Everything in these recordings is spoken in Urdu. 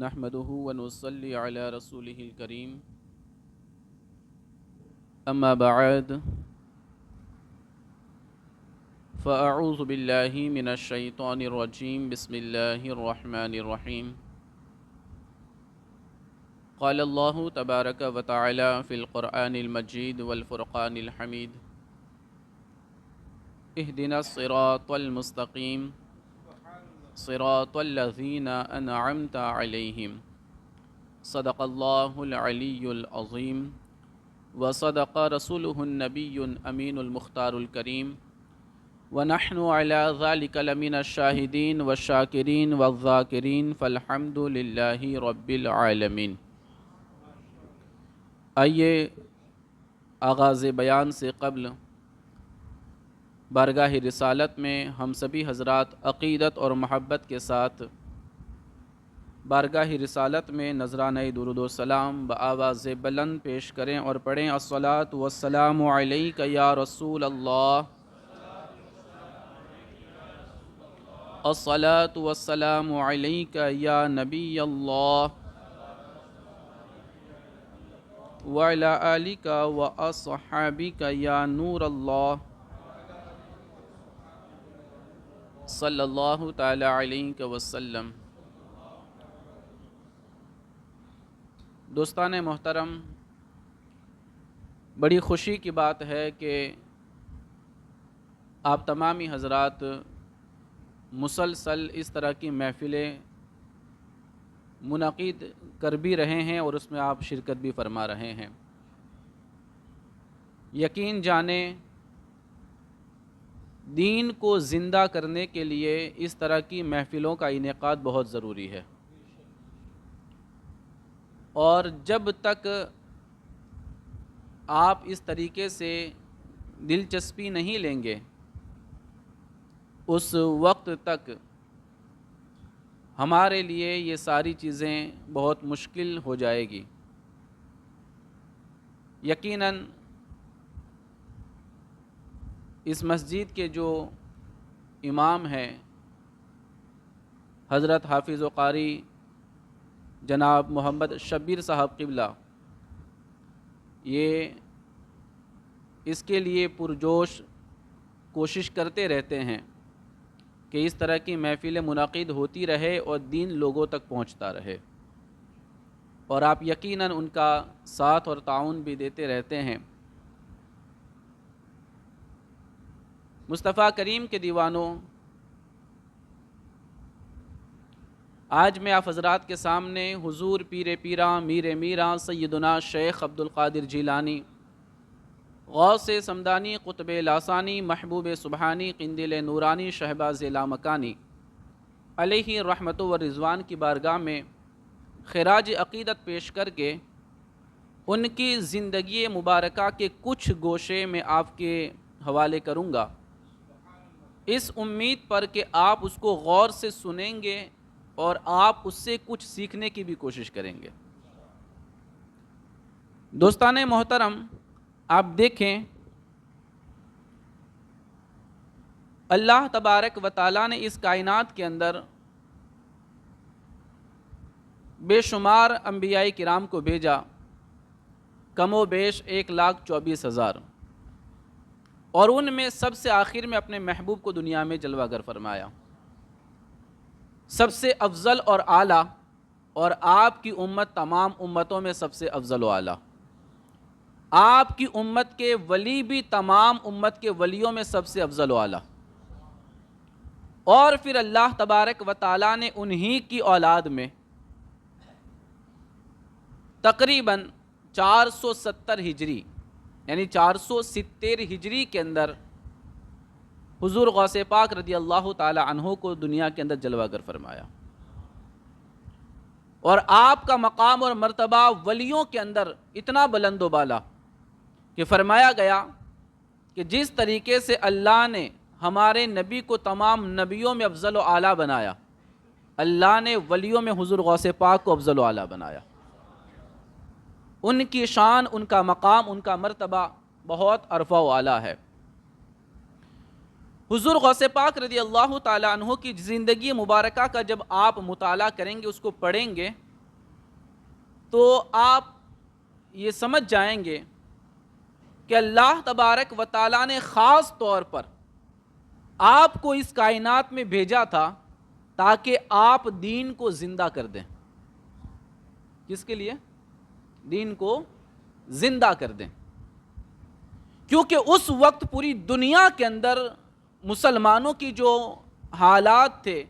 نحمده ونصلي على رسوله الكريم أما بعد فأعوذ بالله من الشيطان الرجيم بسم الله الرحمن الرحيم قال الله تبارك وتعالى في القرآن المجيد والفرقان الحميد اهدنا الصراط المستقيم صراط الذين أنعمت عليهم صدق الله العلي العظيم وصدق رسوله النبي الأمين المختار الكريم ونحن على ذلك لمن الشاهدين والشاكرين والذاكرين فالحمد لله رب العالمين۔ آئیے آغاز بیان سے قبل بارگاہ رسالت میں ہم سبھی حضرات عقیدت اور محبت کے ساتھ بارگاہ رسالت میں نذرانہ درود و سلام بآواز بلند پیش کریں اور پڑھیں الصلاۃ والسلام علیک یا رسول اللہ، الصلاۃ والسلام علیک یا نبی اللہ، وعلی آلک واصحابک یا نور اللہ، صلی اللہ تعالی علیہ وسلم۔ دوستان محترم، بڑی خوشی کی بات ہے کہ آپ تمامی حضرات مسلسل اس طرح کی محفلیں منعقد کر بھی رہے ہیں اور اس میں آپ شرکت بھی فرما رہے ہیں۔ یقین جانیں دین کو زندہ کرنے کے لیے اس طرح کی محفلوں کا انعقاد بہت ضروری ہے، اور جب تک آپ اس طریقے سے دلچسپی نہیں لیں گے اس وقت تک ہمارے لیے یہ ساری چیزیں بہت مشکل ہو جائے گی۔ یقیناً اس مسجد کے جو امام ہیں حضرت حافظ و قاری جناب محمد شبیر صاحب قبلہ، یہ اس کے لیے پرجوش کوشش کرتے رہتے ہیں کہ اس طرح کی محفلیں منعقد ہوتی رہے اور دین لوگوں تک پہنچتا رہے، اور آپ یقیناً ان کا ساتھ اور تعاون بھی دیتے رہتے ہیں۔ مصطفیٰ کریم کے دیوانوں، آج میں آپ حضرات کے سامنے حضور پیر پیراں میر میراں سیدنا شیخ عبد القادر جیلانی غوث سمدانی قطب لاسانی محبوب سبحانی قندیل نورانی شہباز لامکانی علیہ رحمت و رضوان کی بارگاہ میں خراج عقیدت پیش کر کے ان کی زندگی مبارکہ کے کچھ گوشے میں آپ کے حوالے کروں گا، اس امید پر کہ آپ اس کو غور سے سنیں گے اور آپ اس سے کچھ سیکھنے کی بھی کوشش کریں گے۔ دوستان محترم، آپ دیکھیں اللہ تبارک و تعالیٰ نے اس کائنات کے اندر بے شمار انبیاء کرام کو بھیجا، کم و بیش 1,24,000، اور ان میں سب سے آخر میں اپنے محبوب کو دنیا میں جلوہ گر فرمایا، سب سے افضل اور اعلیٰ، اور آپ کی امت تمام امتوں میں سب سے افضل و اعلیٰ، آپ کی امت کے ولی بھی تمام امت کے ولیوں میں سب سے افضل و اعلیٰ، اور پھر اللہ تبارک و تعالیٰ نے انہی کی اولاد میں تقریباً 470 ہجری یعنی 470 ہجری کے اندر حضور غوث پاک رضی اللہ تعالی عنہ کو دنیا کے اندر جلوہ گر فرمایا، اور آپ کا مقام اور مرتبہ ولیوں کے اندر اتنا بلند و بالا کہ فرمایا گیا کہ جس طریقے سے اللہ نے ہمارے نبی کو تمام نبیوں میں افضل و اعلیٰ بنایا، اللہ نے ولیوں میں حضور غوث پاک کو افضل و اعلیٰ بنایا۔ ان کی شان، ان کا مقام، ان کا مرتبہ بہت عرفہ و اعلیٰ ہے۔ حضور غوث پاک رضی اللہ تعالیٰ عنہ کی زندگی مبارکہ کا جب آپ مطالعہ کریں گے، اس کو پڑھیں گے، تو آپ یہ سمجھ جائیں گے کہ اللہ تبارک و تعالیٰ نے خاص طور پر آپ کو اس کائنات میں بھیجا تھا تاکہ آپ دین کو زندہ کر دیں. کس کے لیے؟ دین کو زندہ کر دیں. کیونکہ اس وقت پوری دنیا کے اندر مسلمانوں کی جو حالات تھے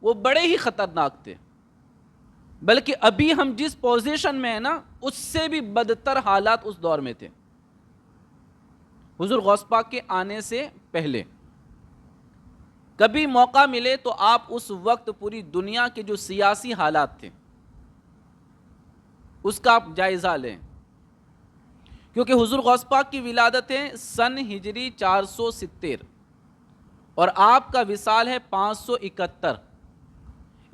وہ بڑے ہی خطرناک تھے، بلکہ ابھی ہم جس پوزیشن میں ہیں نا اس سے بھی بدتر حالات اس دور میں تھے حضور غوث پاک کے آنے سے پہلے. کبھی موقع ملے تو آپ اس وقت پوری دنیا کے جو سیاسی حالات تھے اس کا آپ جائزہ لیں، کیونکہ حضور غوث پاک کی ولادتیں سن ہجری 470 اور آپ کا وصال ہے 571،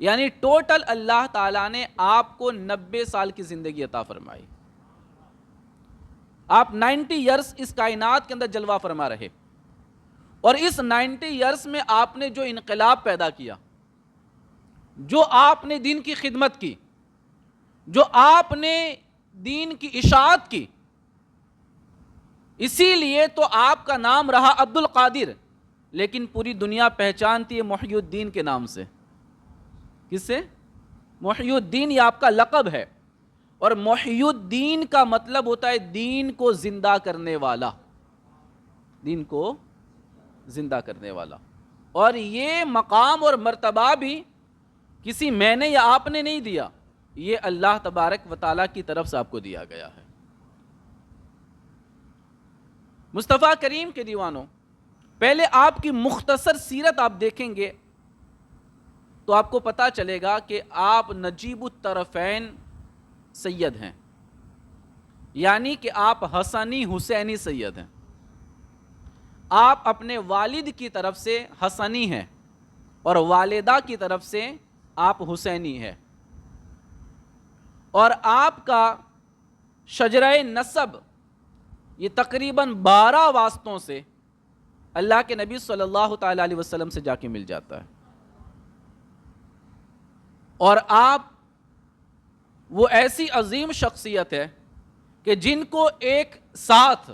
یعنی ٹوٹل اللہ تعالیٰ نے آپ کو 90 سال کی زندگی عطا فرمائی. آپ 90 ایئرس اس کائنات کے اندر جلوہ فرما رہے، اور اس 90 ایئرس میں آپ نے جو انقلاب پیدا کیا، جو آپ نے دین کی خدمت کی، جو آپ نے دین کی اشاعت کی، اسی لیے تو آپ کا نام رہا عبد القادر، لیکن پوری دنیا پہچانتی ہے محی الدین کے نام سے. کس سے؟ محی الدین، یہ آپ کا لقب ہے. اور محی الدین کا مطلب ہوتا ہے دین کو زندہ کرنے والا، دین کو زندہ کرنے والا. اور یہ مقام اور مرتبہ بھی کسی میں نے یا آپ نے نہیں دیا، یہ اللہ تبارک و تعالیٰ کی طرف سے آپ کو دیا گیا ہے. مصطفیٰ کریم کے دیوانوں، پہلے آپ کی مختصر سیرت آپ دیکھیں گے تو آپ کو پتا چلے گا کہ آپ نجیب الطرفین سید ہیں، یعنی کہ آپ حسنی حسینی سید ہیں. آپ اپنے والد کی طرف سے حسنی ہیں اور والدہ کی طرف سے آپ حسینی ہیں، اور آپ کا شجرہ نسب یہ تقریباً 12 واسطوں سے اللہ کے نبی صلی اللہ تعالی علیہ وسلم سے جا کے مل جاتا ہے. اور آپ وہ ایسی عظیم شخصیت ہے کہ جن کو ایک ساتھ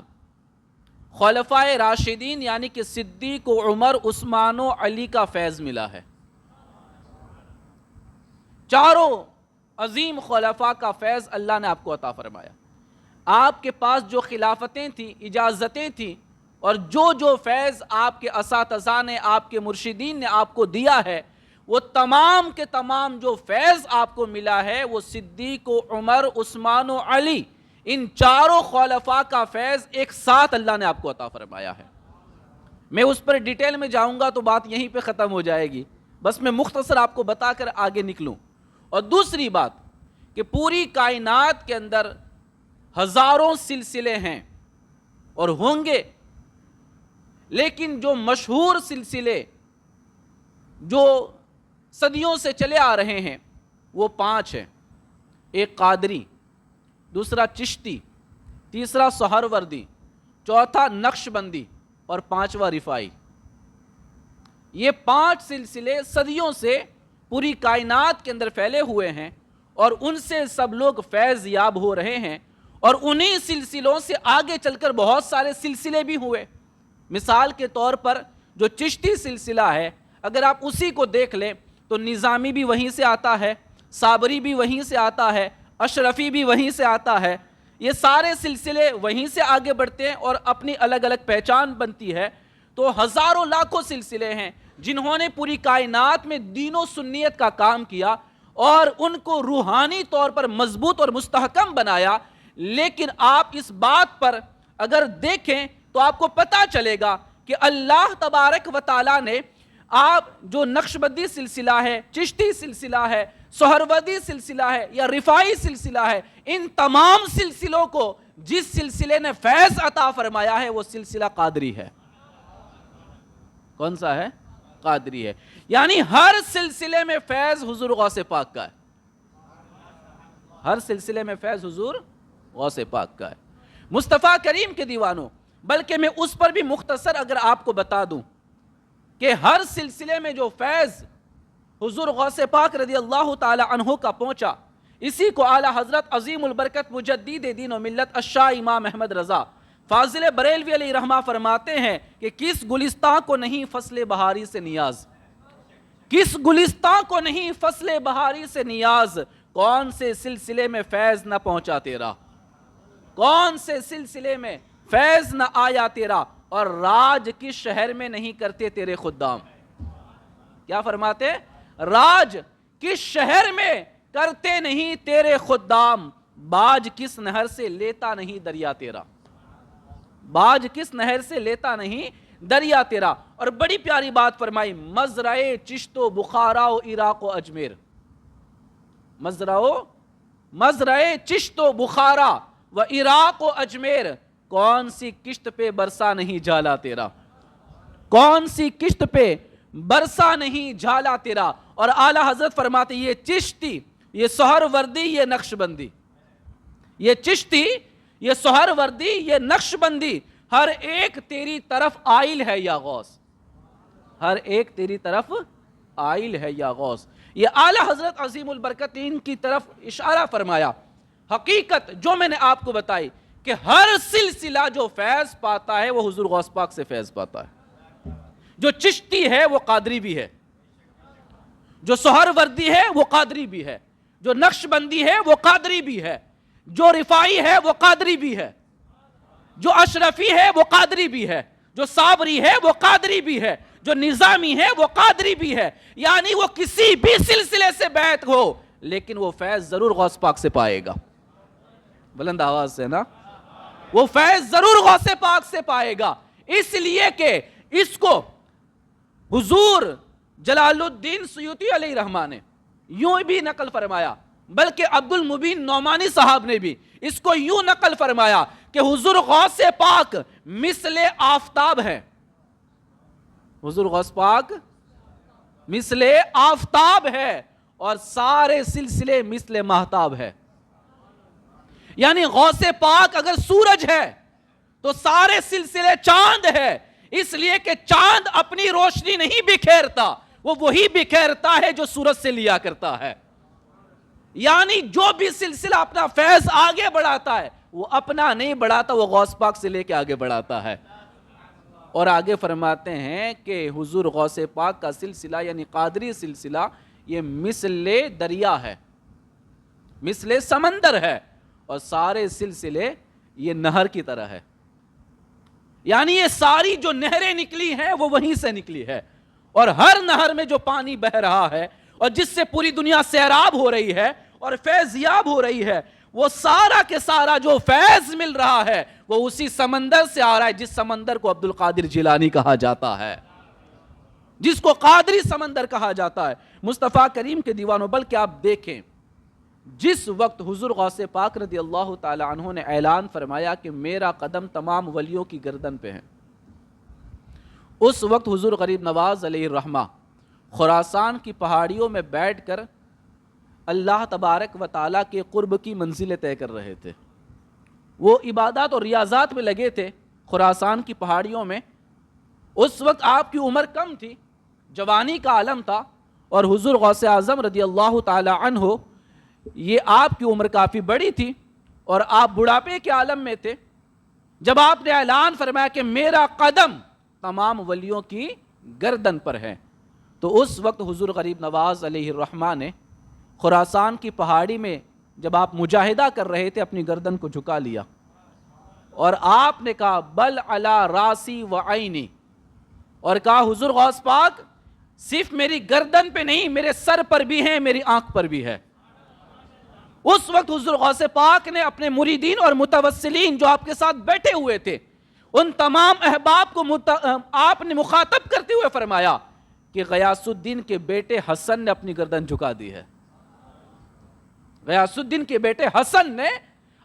خلفائے راشدین یعنی کہ صدیق و عمر عثمان و علی کا فیض ملا ہے. چاروں عظیم خلفاء کا فیض اللہ نے آپ کو عطا فرمایا. آپ کے پاس جو خلافتیں تھیں، اجازتیں تھیں، اور جو فیض آپ کے اساتذہ نے، آپ کے مرشدین نے آپ کو دیا ہے، وہ تمام کے تمام جو فیض آپ کو ملا ہے وہ صدیق و عمر عثمان و علی، ان چاروں خلفاء کا فیض ایک ساتھ اللہ نے آپ کو عطا فرمایا ہے. میں اس پر ڈیٹیل میں جاؤں گا تو بات یہیں پہ ختم ہو جائے گی، بس میں مختصر آپ کو بتا کر آگے نکلوں. اور دوسری بات کہ پوری کائنات کے اندر ہزاروں سلسلے ہیں اور ہوں گے، لیکن جو مشہور سلسلے جو صدیوں سے چلے آ رہے ہیں وہ 5 ہیں. ایک قادری، دوسرا چشتی، تیسرا سہروردی، چوتھا نقشبندی اور 5واں رفاعی. یہ 5 سلسلے صدیوں سے پوری کائنات کے اندر پھیلے ہوئے ہیں اور ان سے سب لوگ فیض یاب ہو رہے ہیں. اور انہی سلسلوں سے آگے چل کر بہت سارے سلسلے بھی ہوئے. مثال کے طور پر جو چشتی سلسلہ ہے، اگر آپ اسی کو دیکھ لیں تو نظامی بھی وہیں سے آتا ہے، صابری بھی وہیں سے آتا ہے، اشرفی بھی وہیں سے آتا ہے. یہ سارے سلسلے وہیں سے آگے بڑھتے ہیں اور اپنی الگ الگ پہچان بنتی ہے. تو ہزاروں لاکھوں سلسلے ہیں جنہوں نے پوری کائنات میں دین و سنیت کا کام کیا اور ان کو روحانی طور پر مضبوط اور مستحکم بنایا. لیکن آپ اس بات پر اگر دیکھیں تو آپ کو پتا چلے گا کہ اللہ تبارک و تعالیٰ نے آپ جو نقشبندی سلسلہ ہے، چشتی سلسلہ ہے، سہروردی سلسلہ ہے یا رفاعی سلسلہ ہے، ان تمام سلسلوں کو جس سلسلے نے فیض عطا فرمایا ہے وہ سلسلہ قادری ہے. کون سا ہے؟ قادری ہے. یعنی ہر سلسلے میں فیض حضور غوث پاک کا ہے، ہر سلسلے میں فیض حضور غوث پاک کا ہے. مصطفیٰ کریم کے دیوانوں، بلکہ میں اس پر بھی مختصر اگر آپ کو بتا دوں کہ ہر سلسلے میں جو فیض حضور غوث پاک رضی اللہ تعالی عنہ کا پہنچا، اسی کو اعلیٰ حضرت عظیم البرکت مجدد دین و ملت الشاہ امام احمد رضا فاضل بریلوی علیہ رحمہ فرماتے ہیں کہ کس گلستان کو نہیں فصل بہاری سے نیاز، کس گلستان کو نہیں فصل بہاری سے نیاز، کون سے سلسلے میں فیض نہ پہنچا تیرا، کون سے سلسلے میں فیض نہ آیا تیرا، اور راج کس شہر میں نہیں کرتے تیرے خدام۔ کیا فرماتے؟ راج کس شہر میں کرتے نہیں تیرے خدام، باج کس نہر سے لیتا نہیں دریا تیرا، باج کس نہر سے لیتا نہیں دریا تیرا۔ اور بڑی پیاری بات فرمائی، مزرعے چشت و بخارا و عراق و اجمیر، مزرعے چشت و بخارا و عراق و اجمیر، کون سی کشت پہ برسا نہیں جھالا تیرا، کون سی کشت پہ برسا نہیں جھالا تیرا۔ اور اعلیٰ حضرت فرماتے یہ چشتی، یہ سہر وردی، یہ نقش بندی، یہ چشتی، یہ سہر وردی، یہ نقش بندی، ہر ایک تیری طرف آئل ہے یا غوث، ہر ایک تیری طرف آئل ہے یا غوث۔ یہ اعلیٰ حضرت عظیم البرکتین کی طرف اشارہ فرمایا۔ حقیقت جو میں نے آپ کو بتائی کہ ہر سلسلہ جو فیض پاتا ہے وہ حضور غوث پاک سے فیض پاتا ہے۔ جو چشتی ہے وہ قادری بھی ہے، جو سہر وردی ہے وہ قادری بھی ہے، جو نقش بندی ہے وہ قادری بھی ہے، جو رفاعی ہے وہ قادری بھی ہے، جو اشرفی ہے وہ قادری بھی ہے، جو صابری ہے وہ قادری بھی ہے، جو نظامی ہے وہ قادری بھی ہے۔ یعنی وہ کسی بھی سلسلے سے بیعت ہو لیکن وہ فیض ضرور غوث پاک سے پائے گا، بلند آواز سے نا، وہ فیض ضرور غوث پاک سے پائے گا۔ اس لیے کہ اس کو حضور جلال الدین سیوطی علیہ رحمہ نے یوں بھی نقل فرمایا، بلکہ عبد المبین نعمانی صاحب نے بھی اس کو یوں نقل فرمایا کہ حضور غوث پاک مثل آفتاب ہے، حضور غوث پاک مثل آفتاب ہے اور سارے سلسلے مثل مہتاب ہے۔ یعنی غوث پاک اگر سورج ہے تو سارے سلسلے چاند ہے، اس لیے کہ چاند اپنی روشنی نہیں بکھیرتا، وہ وہی بکھیرتا ہے جو سورج سے لیا کرتا ہے۔ یعنی جو بھی سلسلہ اپنا فیض آگے بڑھاتا ہے وہ اپنا نہیں بڑھاتا، وہ غوث پاک سے لے کے آگے بڑھاتا ہے۔ اور آگے فرماتے ہیں کہ حضور غوث پاک کا سلسلہ یعنی قادری سلسلہ یہ مثل دریا ہے، مثل سمندر ہے، اور سارے سلسلے یہ نہر کی طرح ہے۔ یعنی یہ ساری جو نہریں نکلی ہیں وہ وہیں سے نکلی ہے، اور ہر نہر میں جو پانی بہ رہا ہے اور جس سے پوری دنیا سیراب ہو رہی ہے اور فیض یاب ہو رہی ہے، وہ سارا کے سارا جو فیض مل رہا ہے وہ اسی سمندر سے آ رہا ہے جس سمندر کو عبد القادر جیلانی کہا جاتا ہے، جس کو قادری سمندر کہا جاتا ہے۔ مصطفیٰ کریم کے دیوانوں، بلکہ آپ دیکھیں جس وقت حضور غوث پاک رضی اللہ تعالی عنہ نے اعلان فرمایا کہ میرا قدم تمام ولیوں کی گردن پہ ہے، اس وقت حضور غریب نواز علیہ الرحمہ خراسان کی پہاڑیوں میں بیٹھ کر اللہ تبارک و تعالیٰ کے قرب کی منزلیں طے کر رہے تھے۔ وہ عبادات اور ریاضات میں لگے تھے خراسان کی پہاڑیوں میں۔ اس وقت آپ کی عمر کم تھی، جوانی کا عالم تھا، اور حضور غوث اعظم رضی اللہ تعالی عنہ یہ آپ کی عمر کافی بڑی تھی اور آپ بڑھاپے کے عالم میں تھے۔ جب آپ نے اعلان فرمایا کہ میرا قدم تمام ولیوں کی گردن پر ہے، تو اس وقت حضور غریب نواز علیہ الرحمہ نے خراسان کی پہاڑی میں جب آپ مجاہدہ کر رہے تھے اپنی گردن کو جھکا لیا اور آپ نے کہا بل علی راسی و عینی، اور کہا حضور غوث پاک صرف میری گردن پہ نہیں، میرے سر پر بھی ہے، میری آنکھ پر بھی ہے۔ اس وقت حضور غوث پاک نے اپنے مریدین اور متوسلین جو آپ کے ساتھ بیٹھے ہوئے تھے ان تمام احباب کو آپ نے مخاطب کرتے ہوئے فرمایا کہ غیاث الدین کے بیٹے حسن نے اپنی گردن جھکا دی ہے، غیاث الدین کے بیٹے حسن نے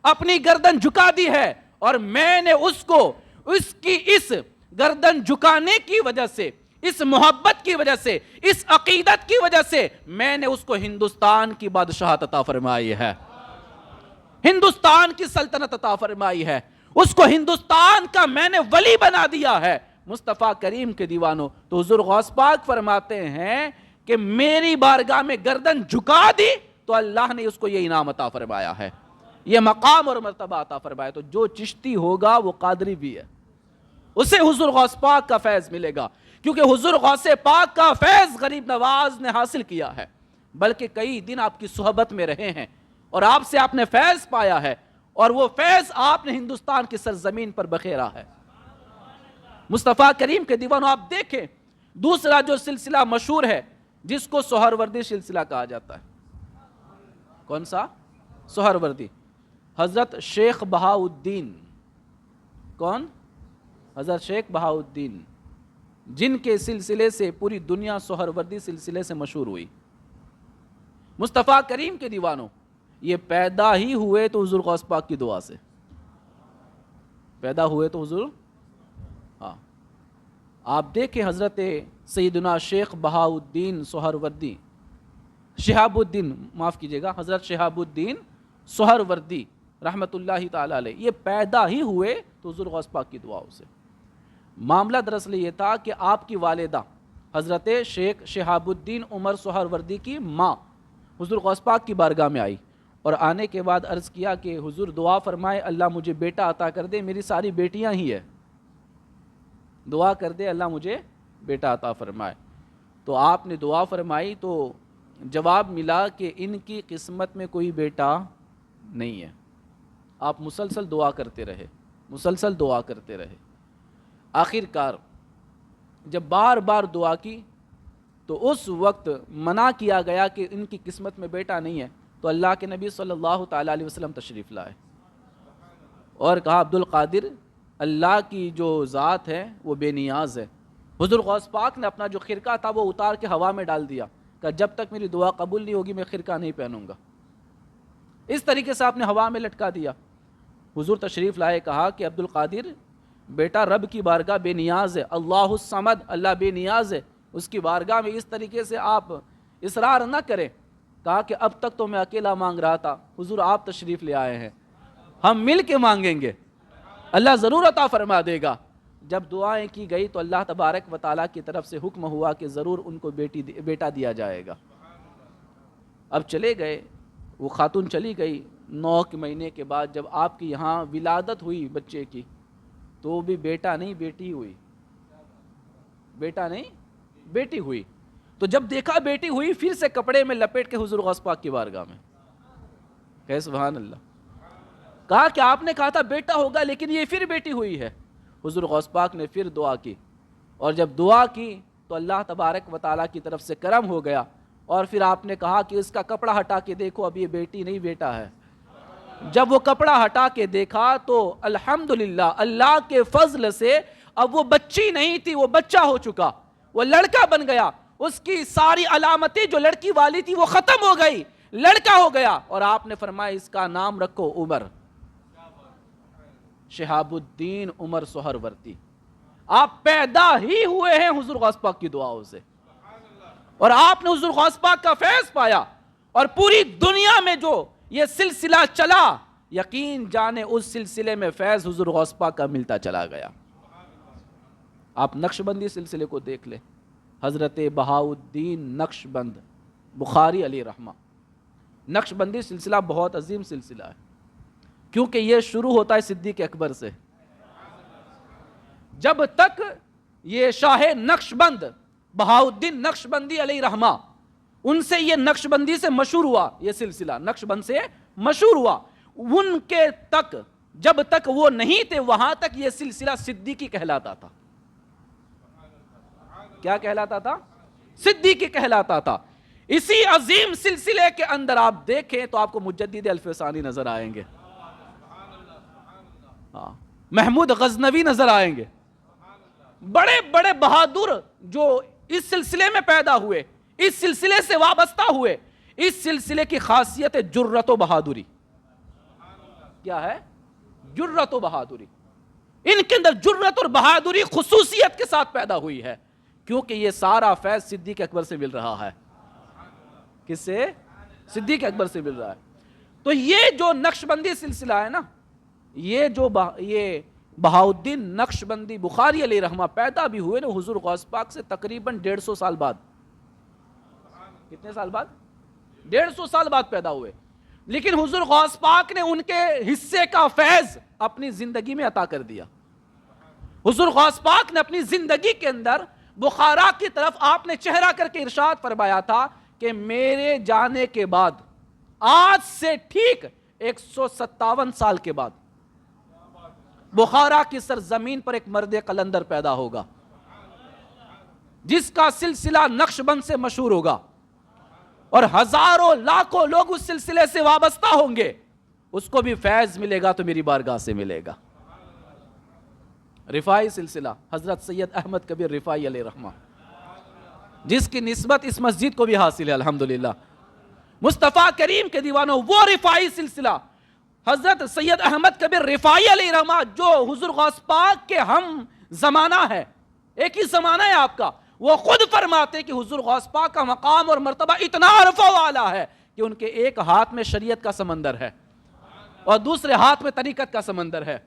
اپنی گردن جھکا دی ہے، اور میں نے اس کو اس کی اس گردن جھکانے کی وجہ سے، اس محبت کی وجہ سے، اس عقیدت کی وجہ سے میں نے اس کو ہندوستان کی بادشاہت عطا فرمائی ہے، ہندوستان کی سلطنت عطا فرمائی ہے، اس کو ہندوستان کا میں نے ولی بنا دیا ہے۔ مصطفیٰ کریم کے دیوانوں، تو حضور غوث پاک فرماتے ہیں کہ میری بارگاہ میں گردن جھکا دی تو اللہ نے اس کو یہ انعام عطا فرمایا ہے، یہ مقام اور مرتبہ عطا فرمایا۔ تو جو چشتی ہوگا وہ قادری بھی ہے، اسے حضور غوث پاک کا فیض ملے گا، کیونکہ حضور غوث پاک کا فیض غریب نواز نے حاصل کیا ہے، بلکہ کئی دن آپ کی صحبت میں رہے ہیں اور آپ سے آپ نے فیض پایا ہے، اور وہ فیض آپ نے ہندوستان کی سرزمین پر بخیرا ہے۔ مصطفیٰ کریم کے دیوانوں آپ دیکھیں، دوسرا جو سلسلہ مشہور ہے جس کو سہروردی سلسلہ کہا جاتا ہے، کون سا؟ سہروردی۔ حضرت شیخ بہاؤالدین، کون؟ حضرت شیخ بہاؤالدین، جن کے سلسلے سے پوری دنیا سہروردی سلسلے سے مشہور ہوئی۔ مصطفیٰ کریم کے دیوانوں، یہ پیدا ہی ہوئے تو حضور غوث پاک کی دعا سے پیدا ہوئے، تو حضور، ہاں آپ دیکھیں حضرت سیدنا شیخ بہاؤالدین سہروردی، شہاب الدین، معاف کیجئے گا، حضرت شہاب الدین سہروردی رحمت اللہ تعالی علیہ، یہ پیدا ہی ہوئے تو حضور غوث پاک کی دعاؤں سے۔ معاملہ دراصل یہ تھا کہ آپ کی والدہ حضرت شیخ شہاب الدین عمر سہروردی کی ماں حضور غوث پاک کی بارگاہ میں آئی، اور آنے کے بعد عرض کیا کہ حضور دعا فرمائے اللہ مجھے بیٹا عطا کر دے، میری ساری بیٹیاں ہی ہیں، دعا کر دے اللہ مجھے بیٹا عطا فرمائے۔ تو آپ نے دعا فرمائی تو جواب ملا کہ ان کی قسمت میں کوئی بیٹا نہیں ہے۔ آپ مسلسل دعا کرتے رہے، مسلسل دعا کرتے رہے، آخر کار جب بار بار دعا کی تو اس وقت منع کیا گیا کہ ان کی قسمت میں بیٹا نہیں ہے، تو اللہ کے نبی صلی اللہ تعالیٰ علیہ وسلم تشریف لائے اور کہا عبد القادر، اللہ کی جو ذات ہے وہ بے نیاز ہے۔ حضور غوث پاک نے اپنا جو خرقہ تھا وہ اتار کے ہوا میں ڈال دیا، کہ جب تک میری دعا قبول نہیں ہوگی میں خرقہ نہیں پہنوں گا۔ اس طریقے سے آپ نے ہوا میں لٹکا دیا۔ حضور تشریف لائے، کہا کہ عبد القادر بیٹا رب کی بارگاہ بے نیاز ہے، اللہ الصمد، اللہ بے نیاز ہے، اس کی بارگاہ میں اس طریقے سے آپ اصرار نہ کریں۔ کہا کہ اب تک تو میں اکیلا مانگ رہا تھا، حضور آپ تشریف لے آئے ہیں، ہم مل کے مانگیں گے، اللہ ضرور عطا فرما دے گا۔ جب دعائیں کی گئی تو اللہ تبارک و تعالیٰ کی طرف سے حکم ہوا کہ ضرور ان کو بیٹا دیا جائے گا۔ اب چلے گئے، وہ خاتون چلی گئی، 9 مہینے کے بعد جب آپ کی یہاں ولادت ہوئی بچے کی، تو وہ بھی بیٹا نہیں بیٹی ہوئی، بیٹا نہیں بیٹی ہوئی۔ تو جب دیکھا بیٹی ہوئی، پھر سے کپڑے میں لپیٹ کے حضور غوث پاک کی بارگاہ میں، کہ سبحان اللہ، کہا کہ آپ نے کہا تھا بیٹا ہوگا لیکن یہ پھر بیٹی ہوئی ہے۔ حضور غوث پاک نے پھر دعا کی، اور جب دعا کی تو اللہ تبارک و تعالیٰ کی طرف سے کرم ہو گیا، اور پھر آپ نے کہا کہ اس کا کپڑا ہٹا کے دیکھو، اب یہ بیٹی نہیں بیٹا ہے۔ جب وہ کپڑا ہٹا کے دیکھا تو الحمدللہ اللہ کے فضل سے اب وہ بچی نہیں تھی، وہ بچہ ہو چکا، وہ لڑکا بن گیا، اس کی ساری علامتیں جو لڑکی والی تھی وہ ختم ہو گئی، لڑکا ہو گیا، اور آپ نے فرمایا اس کا نام رکھو عمر، شہاب الدین عمر سہروردی۔ آپ پیدا ہی ہوئے ہیں حضور غوث پاک کی دعاؤں سے، اور آپ نے حضور غوث پاک کا فیض پایا، اور پوری دنیا میں جو یہ سلسلہ چلا، یقین جانے اس سلسلے میں فیض حضور غوث پاک کا ملتا چلا گیا۔ آپ نقشبندی سلسلے کو دیکھ لیں، حضرت بہاؤالدین نقشبند بخاری علیہ رحمہ، نقشبندی سلسلہ بہت عظیم سلسلہ ہے، کیونکہ یہ شروع ہوتا ہے صدیق اکبر سے۔ جب تک یہ شاہ نقشبند بہاؤالدین نقشبندی علیہ رحمہ، ان سے یہ نقشبندی سے مشہور ہوا، یہ سلسلہ نقشبند سے مشہور ہوا، ان کے تک جب تک وہ نہیں تھے وہاں تک یہ سلسلہ صدیقی کہلاتا تھا۔ کیا کہلاتا تھا؟ صدیقی کہلاتا تھا۔ اسی عظیم سلسلے کے اندر آپ دیکھیں تو آپ کو مجدد الفسانی نظر آئیں گے، محمود غزنوی نظر آئیں گے، بڑے بڑے بہادر جو اس سلسلے میں پیدا ہوئے، اس سلسلے سے وابستہ ہوئے۔ اس سلسلے کی خاصیت ہے جرت و بہادری۔ کیا ہے؟ جرت و بہادری۔ ان کے اندر جرت اور بہادری خصوصیت کے ساتھ پیدا ہوئی ہے، کیونکہ یہ سارا فیض صدیق اکبر سے مل رہا ہے۔ کس سے؟ صدیق اکبر سے مل رہا ہے۔ تو یہ جو نقشبندی سلسلہ ہے نا، یہ جو یہ بہاؤالدین نقشبندی بخاری علیہ رحمہ پیدا بھی ہوئے نا حضور غوث پاک سے تقریباً 150 سال بعد۔ کتنے سال بعد؟ 150 سال بعد پیدا ہوئے، لیکن حضور غوث پاک نے ان کے حصے کا فیض اپنی زندگی میں عطا کر دیا۔ حضور غوث پاک نے اپنی زندگی کے اندر بخارا کی طرف آپ نے چہرہ کر کے ارشاد فرمایا تھا کہ میرے جانے کے بعد آج سے ٹھیک 157 سال کے بعد بخارا کی سرزمین پر ایک مرد قلندر پیدا ہوگا جس کا سلسلہ نقش بند سے مشہور ہوگا، اور ہزاروں لاکھوں لوگ اس سلسلے سے وابستہ ہوں گے، اس کو بھی فیض ملے گا تو میری بارگاہ سے ملے گا۔ رفاعی سلسلہ حضرت سید احمد کبیر رفاعی علیہ رحمہ، جس کی نسبت اس مسجد کو بھی حاصل ہے الحمدللہ۔ مصطفیٰ کریم کے دیوانوں، وہ رفاعی سلسلہ حضرت سید احمد کبیر رفاعی علیہ رحمہ جو حضور غوث پاک کے ہم زمانہ ہے، ایک ہی زمانہ ہے آپ کا، وہ خود فرماتے کہ حضور غوث پاک کا مقام اور مرتبہ اتنا عرفہ والا ہے کہ ان کے ایک ہاتھ میں شریعت کا سمندر ہے اور دوسرے ہاتھ میں طریقت کا سمندر ہے،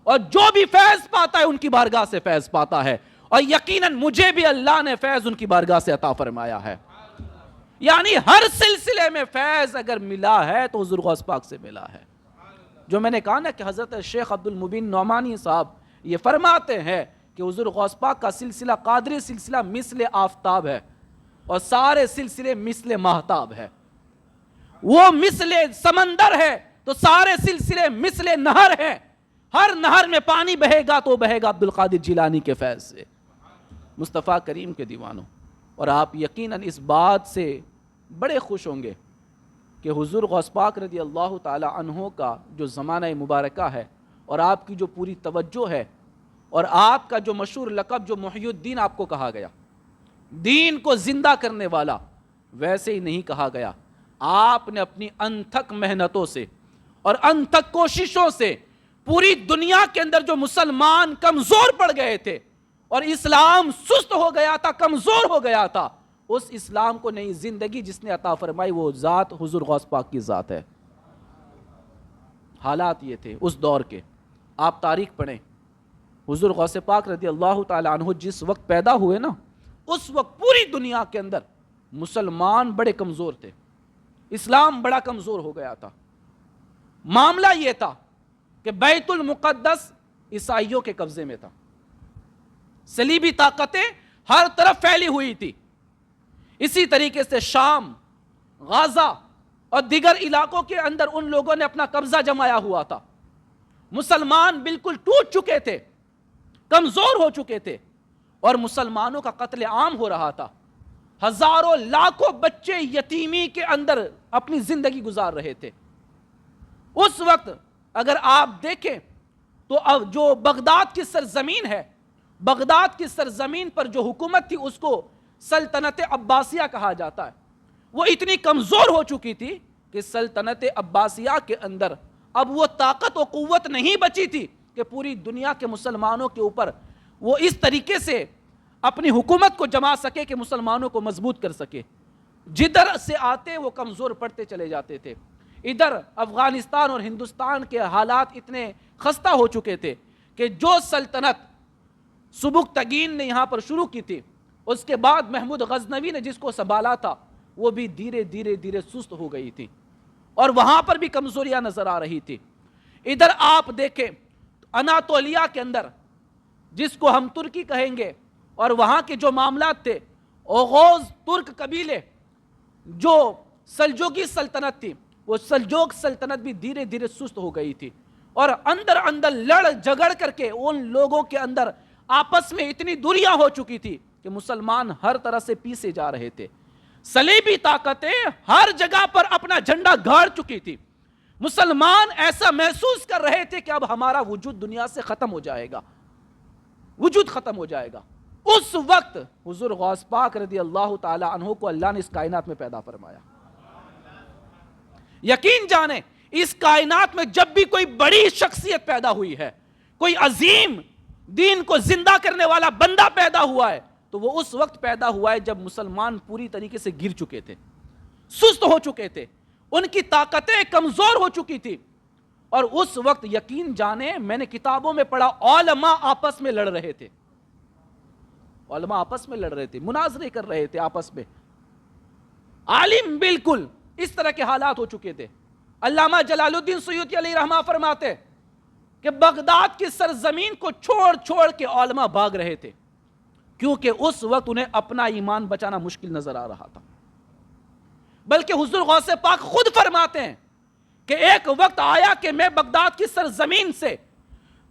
اور جو بھی فیض پاتا ہے ان کی بارگاہ سے فیض پاتا ہے، اور یقیناً مجھے بھی اللہ نے فیض ان کی بارگاہ سے عطا فرمایا ہے۔ یعنی ہر سلسلے میں فیض اگر ملا ہے تو حضور غوث پاک سے ملا ہے۔ جو میں نے کہا نا کہ حضرت شیخ عبد المبین نعمانی صاحب یہ فرماتے ہیں کہ حضور غوث پاک کا سلسلہ قادری سلسلہ مثل آفتاب ہے اور سارے سلسلے مثل ماہتاب ہے، وہ مثل سمندر ہے تو سارے سلسلے مثل نہر ہے، ہر نہر میں پانی بہے گا تو بہے گا عبد القادر جیلانی کے فیض سے۔ مصطفیٰ کریم کے دیوانوں، اور آپ یقیناً اس بات سے بڑے خوش ہوں گے کہ حضور غوث پاک رضی اللہ تعالی عنہ کا جو زمانہ مبارکہ ہے اور آپ کی جو پوری توجہ ہے اور آپ کا جو مشہور لقب جو محی الدین آپ کو کہا گیا، دین کو زندہ کرنے والا، ویسے ہی نہیں کہا گیا۔ آپ نے اپنی انتھک محنتوں سے اور انتھک کوششوں سے پوری دنیا کے اندر جو مسلمان کمزور پڑ گئے تھے اور اسلام سست ہو گیا تھا، کمزور ہو گیا تھا، اس اسلام کو نئی زندگی جس نے عطا فرمائی وہ ذات حضور غوث پاک کی ذات ہے۔ حالات یہ تھے اس دور کے، آپ تاریخ پڑھیں، حضور غوث پاک رضی اللہ تعالی عنہ جس وقت پیدا ہوئے نا، اس وقت پوری دنیا کے اندر مسلمان بڑے کمزور تھے، اسلام بڑا کمزور ہو گیا تھا۔ معاملہ یہ تھا کہ بیت المقدس عیسائیوں کے قبضے میں تھا، صلیبی طاقتیں ہر طرف پھیلی ہوئی تھی، اسی طریقے سے شام، غازہ اور دیگر علاقوں کے اندر ان لوگوں نے اپنا قبضہ جمایا ہوا تھا۔ مسلمان بالکل ٹوٹ چکے تھے، کمزور ہو چکے تھے، اور مسلمانوں کا قتل عام ہو رہا تھا، ہزاروں لاکھوں بچے یتیمی کے اندر اپنی زندگی گزار رہے تھے۔ اس وقت اگر آپ دیکھیں تو اب جو بغداد کی سرزمین ہے، بغداد کی سرزمین پر جو حکومت تھی اس کو سلطنت عباسیہ کہا جاتا ہے، وہ اتنی کمزور ہو چکی تھی کہ سلطنت عباسیہ کے اندر اب وہ طاقت و قوت نہیں بچی تھی کہ پوری دنیا کے مسلمانوں کے اوپر وہ اس طریقے سے اپنی حکومت کو جما سکے کہ مسلمانوں کو مضبوط کر سکے۔ جدھر سے آتے وہ کمزور پڑتے چلے جاتے تھے۔ ادھر افغانستان اور ہندوستان کے حالات اتنے خستہ ہو چکے تھے کہ جو سلطنت سبکتگین نے یہاں پر شروع کی تھی، اس کے بعد محمود غزنوی نے جس کو سنبھالا تھا، وہ بھی دھیرے دھیرے دھیرے سست ہو گئی تھی اور وہاں پر بھی کمزوریاں نظر آ رہی تھی۔ ادھر آپ دیکھیں اناطولیہ کے اندر، جس کو ہم ترکی کہیں گے، اور وہاں کے جو معاملات تھے، اوغوز ترک قبیلے، جو سلجوقی سلطنت تھی، وہ سلجوق سلطنت بھی دھیرے دھیرے سست ہو گئی تھی، اور اندر اندر لڑ جھگڑ کر کے ان لوگوں کے اندر آپس میں اتنی دوریاں ہو چکی تھی کہ مسلمان ہر طرح سے پیسے جا رہے تھے۔ صلیبی طاقتیں ہر جگہ پر اپنا جھنڈا گاڑ چکی تھی۔ مسلمان ایسا محسوس کر رہے تھے کہ اب ہمارا وجود دنیا سے ختم ہو جائے گا، وجود ختم ہو جائے گا۔ اس وقت حضور غوث پاک رضی اللہ تعالی عنہ کو اللہ نے اس کائنات میں پیدا فرمایا۔ یقین جانیں اس کائنات میں جب بھی کوئی بڑی شخصیت پیدا ہوئی ہے، کوئی عظیم دین کو زندہ کرنے والا بندہ پیدا ہوا ہے، تو وہ اس وقت پیدا ہوا ہے جب مسلمان پوری طریقے سے گر چکے تھے، سست ہو چکے تھے، ان کی طاقتیں کمزور ہو چکی تھی۔ اور اس وقت یقین جانیں، میں نے کتابوں میں پڑھا، علماء آپس میں لڑ رہے تھے، علماء آپس میں لڑ رہے تھے، مناظرے کر رہے تھے آپس میں۔ عالم بالکل اس طرح کے حالات ہو چکے تھے. علامہ جلال الدین سیوطی علیہ رحمہ فرماتے کہ بغداد کی سرزمین کو چھوڑ چھوڑ کے علماء بھاگ رہے تھے، کیونکہ اس وقت انہیں اپنا ایمان بچانا مشکل نظر آ رہا تھا. بلکہ حضور غوث پاک خود فرماتے ہیں کہ ایک وقت آیا کہ میں بغداد کی سرزمین سے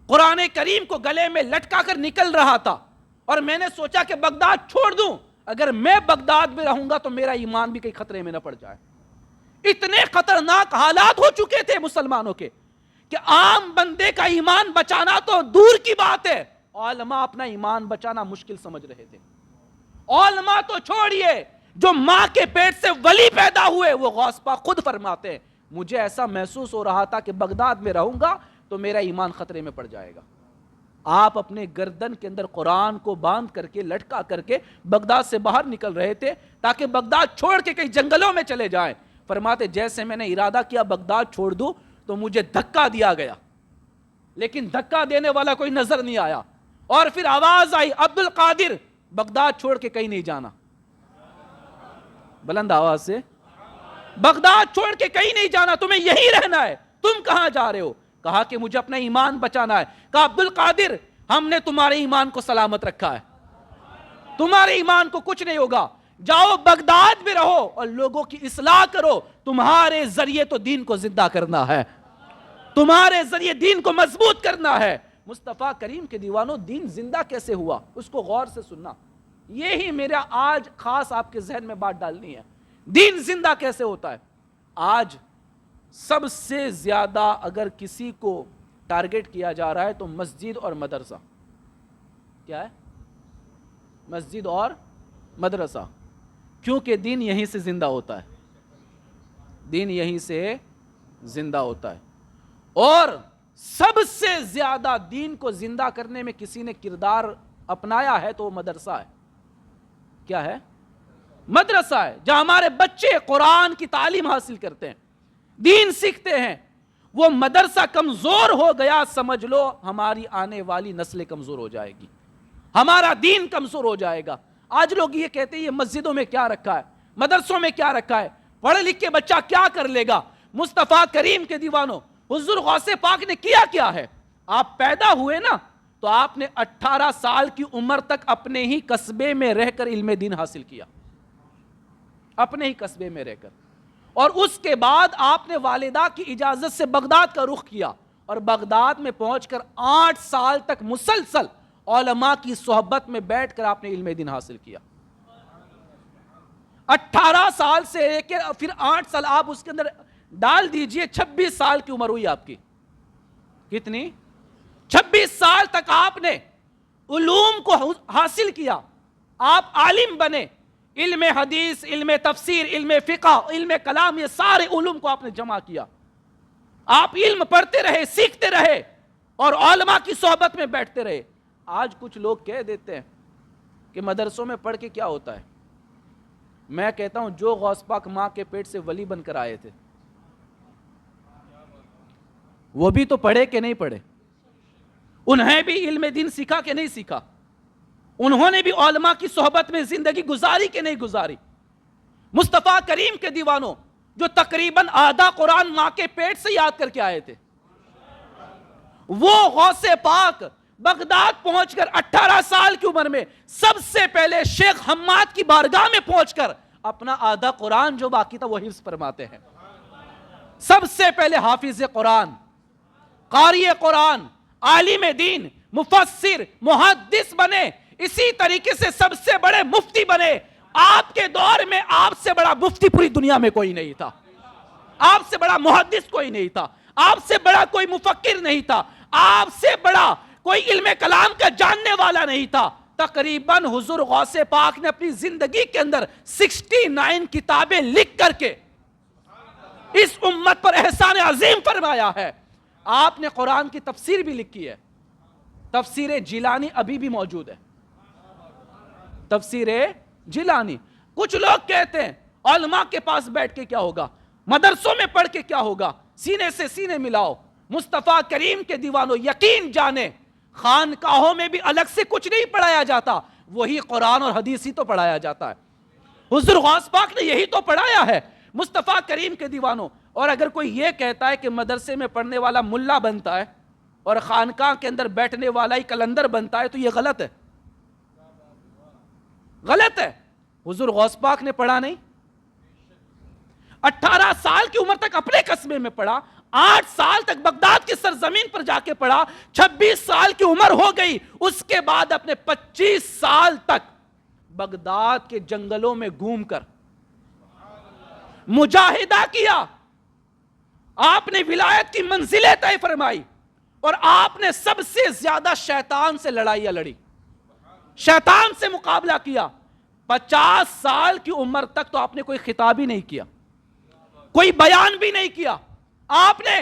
قرآن کریم کو گلے میں لٹکا کر نکل رہا تھا، اور میں نے سوچا کہ بغداد چھوڑ دوں، اگر میں بغداد میں رہوں گا تو میرا ایمان بھی کہیں خطرے میں نہ پڑ جائے. اتنے خطرناک حالات ہو چکے تھے مسلمانوں کے کہ عام بندے کا ایمان بچانا تو دور کی بات ہے، علماء اپنا ایمان بچانا مشکل سمجھ رہے تھے. علماء تو چھوڑیے، جو ماں کے پیٹ سے ولی پیدا ہوئے، وہ غوث پاک خود فرماتے ہیں مجھے ایسا محسوس ہو رہا تھا کہ بغداد میں رہوں گا تو میرا ایمان خطرے میں پڑ جائے گا. آپ اپنے گردن کے اندر قرآن کو باندھ کر کے لٹکا کر کے بغداد سے باہر نکل رہے تھے تاکہ بغداد چھوڑ کے کئی جنگلوں میں چلے جائیں. فرماتے جیسے میں نے ارادہ کیا بغداد چھوڑ دوں تو مجھے دھکا دیا گیا، لیکن دھکا دینے والا کوئی نظر نہیں آیا، اور پھر آواز آئی عبد القادر بغداد چھوڑ کے کہیں نہیں جانا. بلند آواز سے، بغداد چھوڑ کے کہیں نہیں جانا، تمہیں یہی رہنا ہے. تم کہاں جا رہے ہو؟ کہا کہ مجھے اپنا ایمان بچانا ہے. کہا عبد القادر ہم نے تمہارے ایمان کو سلامت رکھا ہے، تمہارے ایمان کو کچھ نہیں ہوگا، جاؤ بغداد میں رہو اور لوگوں کی اصلاح کرو، تمہارے ذریعے تو دین کو زندہ کرنا ہے، تمہارے ذریعے دین کو مضبوط کرنا ہے. مصطفیٰ کریم کے دیوانوں، دین زندہ کیسے ہوا اس کو غور سے سننا. یہی میرا آج خاص آپ کے ذہن میں بات ڈالنی ہے. دین زندہ کیسے ہوتا ہے؟ آج سب سے زیادہ اگر کسی کو ٹارگٹ کیا جا رہا ہے تو مسجد اور مدرسہ. کیا ہے؟ مسجد اور مدرسہ. کیونکہ دین یہیں سے زندہ ہوتا ہے، دین یہیں سے زندہ ہوتا ہے. اور سب سے زیادہ دین کو زندہ کرنے میں کسی نے کردار اپنایا ہے تو وہ مدرسہ ہے. کیا ہے؟ مدرسہ ہے، جہاں ہمارے بچے قرآن کی تعلیم حاصل کرتے ہیں، دین سیکھتے ہیں. وہ مدرسہ کمزور ہو گیا، سمجھ لو ہماری آنے والی نسلیں کمزور ہو جائے گی، ہمارا دین کمزور ہو جائے گا. آج لوگ یہ کہتے ہیں یہ مسجدوں میں کیا رکھا ہے، مدرسوں میں کیا رکھا ہے، پڑھ لکھ کے بچہ کیا کر لے گا. مصطفیٰ کریم کے دیوانوں، حضور غوث پاک نے کیا ہے؟ آپ پیدا ہوئے نا تو آپ نے 18 سال کی عمر تک اپنے ہی قصبے میں رہ کر علم دین حاصل کیا، اپنے ہی قصبے میں رہ کر. اور اس کے بعد آپ نے والدہ کی اجازت سے بغداد کا رخ کیا، اور بغداد میں پہنچ کر 8 سال تک مسلسل علماء کی صحبت میں بیٹھ کر آپ نے علم دین حاصل کیا. 18 سال سے لے کے پھر 8 سال آپ اس کے اندر ڈال دیجئے، 26 سال کی عمر ہوئی آپ کی. کتنی؟ 26 سال تک آپ نے علوم کو حاصل کیا، آپ عالم بنے. علم حدیث، علم تفسیر، علم فقہ، علم کلام، یہ سارے علوم کو آپ نے جمع کیا. آپ علم پڑھتے رہے، سیکھتے رہے اور علماء کی صحبت میں بیٹھتے رہے. آج کچھ لوگ کہہ دیتے ہیں کہ مدرسوں میں پڑھ کے کیا ہوتا ہے. میں کہتا ہوں جو غوث پاک ماں کے پیٹ سے ولی بن کر آئے تھے وہ بھی تو پڑھے کہ نہیں پڑھے؟ انہیں بھی علم دین سیکھا کہ نہیں سیکھا؟ انہوں نے بھی علماء کی صحبت میں زندگی گزاری کہ نہیں گزاری؟ مصطفیٰ کریم کے دیوانوں، جو تقریباً آدھا قرآن ماں کے پیٹ سے یاد کر کے آئے تھے، وہ غوث پاک بغداد پہنچ کر 18 سال کی عمر میں سب سے پہلے شیخ حماد کی بارگاہ میں پہنچ کر اپنا آدھا قرآن جو باقی تھا وہ حفظ فرماتے ہیں. سب سے پہلے حافظ قرآن، قاری قرآن، عالم دین، مفسر، محدث بنے. اسی طریقے سے سب سے بڑے مفتی بنے. آپ کے دور میں آپ سے بڑا مفتی پوری دنیا میں کوئی نہیں تھا، آپ سے بڑا محدث کوئی نہیں تھا، آپ سے بڑا کوئی مفکر نہیں تھا، آپ سے بڑا کوئی علم کلام کا جاننے والا نہیں تھا. تقریباً حضور غوث پاک نے اپنی زندگی کے اندر 69 کتابیں لکھ کر کے اس امت پر احسان عظیم فرمایا ہے. آپ نے قرآن کی تفسیر بھی لکھی ہے، تفسیر جیلانی ابھی بھی موجود ہے، تفسیر جیلانی. کچھ لوگ کہتے ہیں علماء کے پاس بیٹھ کے کیا ہوگا، مدرسوں میں پڑھ کے کیا ہوگا. سینے سے سینے ملاؤ. مصطفیٰ کریم کے دیوانوں، یقین جانے خانقاہوں میں بھی الگ سے کچھ نہیں پڑھایا جاتا، وہی قرآن اور حدیث ہی تو پڑھایا جاتا ہے. حضور غوث پاک نے یہی تو پڑھایا ہے. مصطفیٰ کریم کے دیوانوں. اور اگر کوئی یہ کہتا ہے کہ مدرسے میں پڑھنے والا ملا بنتا ہے اور خانقاہ کے اندر بیٹھنے والا ہی کلندر بنتا ہے تو یہ غلط ہے، غلط ہے. حضور غوث پاک نے پڑھا نہیں؟ 18 سال کی عمر تک اپنے قصبے میں پڑھا، 8 سال تک بغداد کی سرزمین پر جا کے پڑھا، 26 سال کی عمر ہو گئی، اس کے بعد اپنے 25 سال تک بغداد کے جنگلوں میں گھوم کر مجاہدہ کیا. آپ نے ولایت کی منزلیں طے فرمائی اور آپ نے سب سے زیادہ شیطان سے لڑائیاں لڑی، شیطان سے مقابلہ کیا. 50 سال کی عمر تک تو آپ نے کوئی خطاب ہی نہیں کیا، کوئی بیان بھی نہیں کیا، آپ نے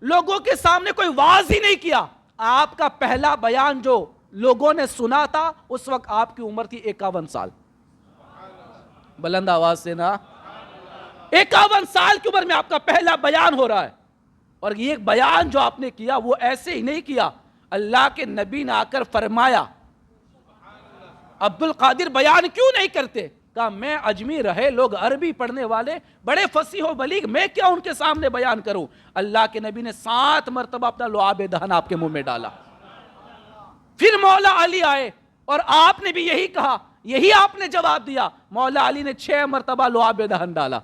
لوگوں کے سامنے کوئی واعظ ہی نہیں کیا. آپ کا پہلا بیان جو لوگوں نے سنا تھا اس وقت آپ کی عمر تھی 51 سال. بلند آواز سے نا، 51 سال کی عمر میں آپ کا پہلا بیان ہو رہا ہے. اور یہ بیان جو آپ نے کیا وہ ایسے ہی نہیں کیا، اللہ کے نبی نے آ کر فرمایا عبد القادر بیان کیوں نہیں کرتے؟ کہا میں اجمی رہے لوگ عربی پڑھنے والے بڑے فصیح و بلیغ، میں کیا ان کے سامنے بیان کروں؟ اللہ کے نبی نے 7 مرتبہ اپنا لعاب دہن آپ کے منہ میں ڈالا. پھر مولا علی آئے اور آپ نے بھی یہی کہا، یہی آپ نے جواب دیا. مولا علی نے 6 مرتبہ لعاب دہن ڈالا.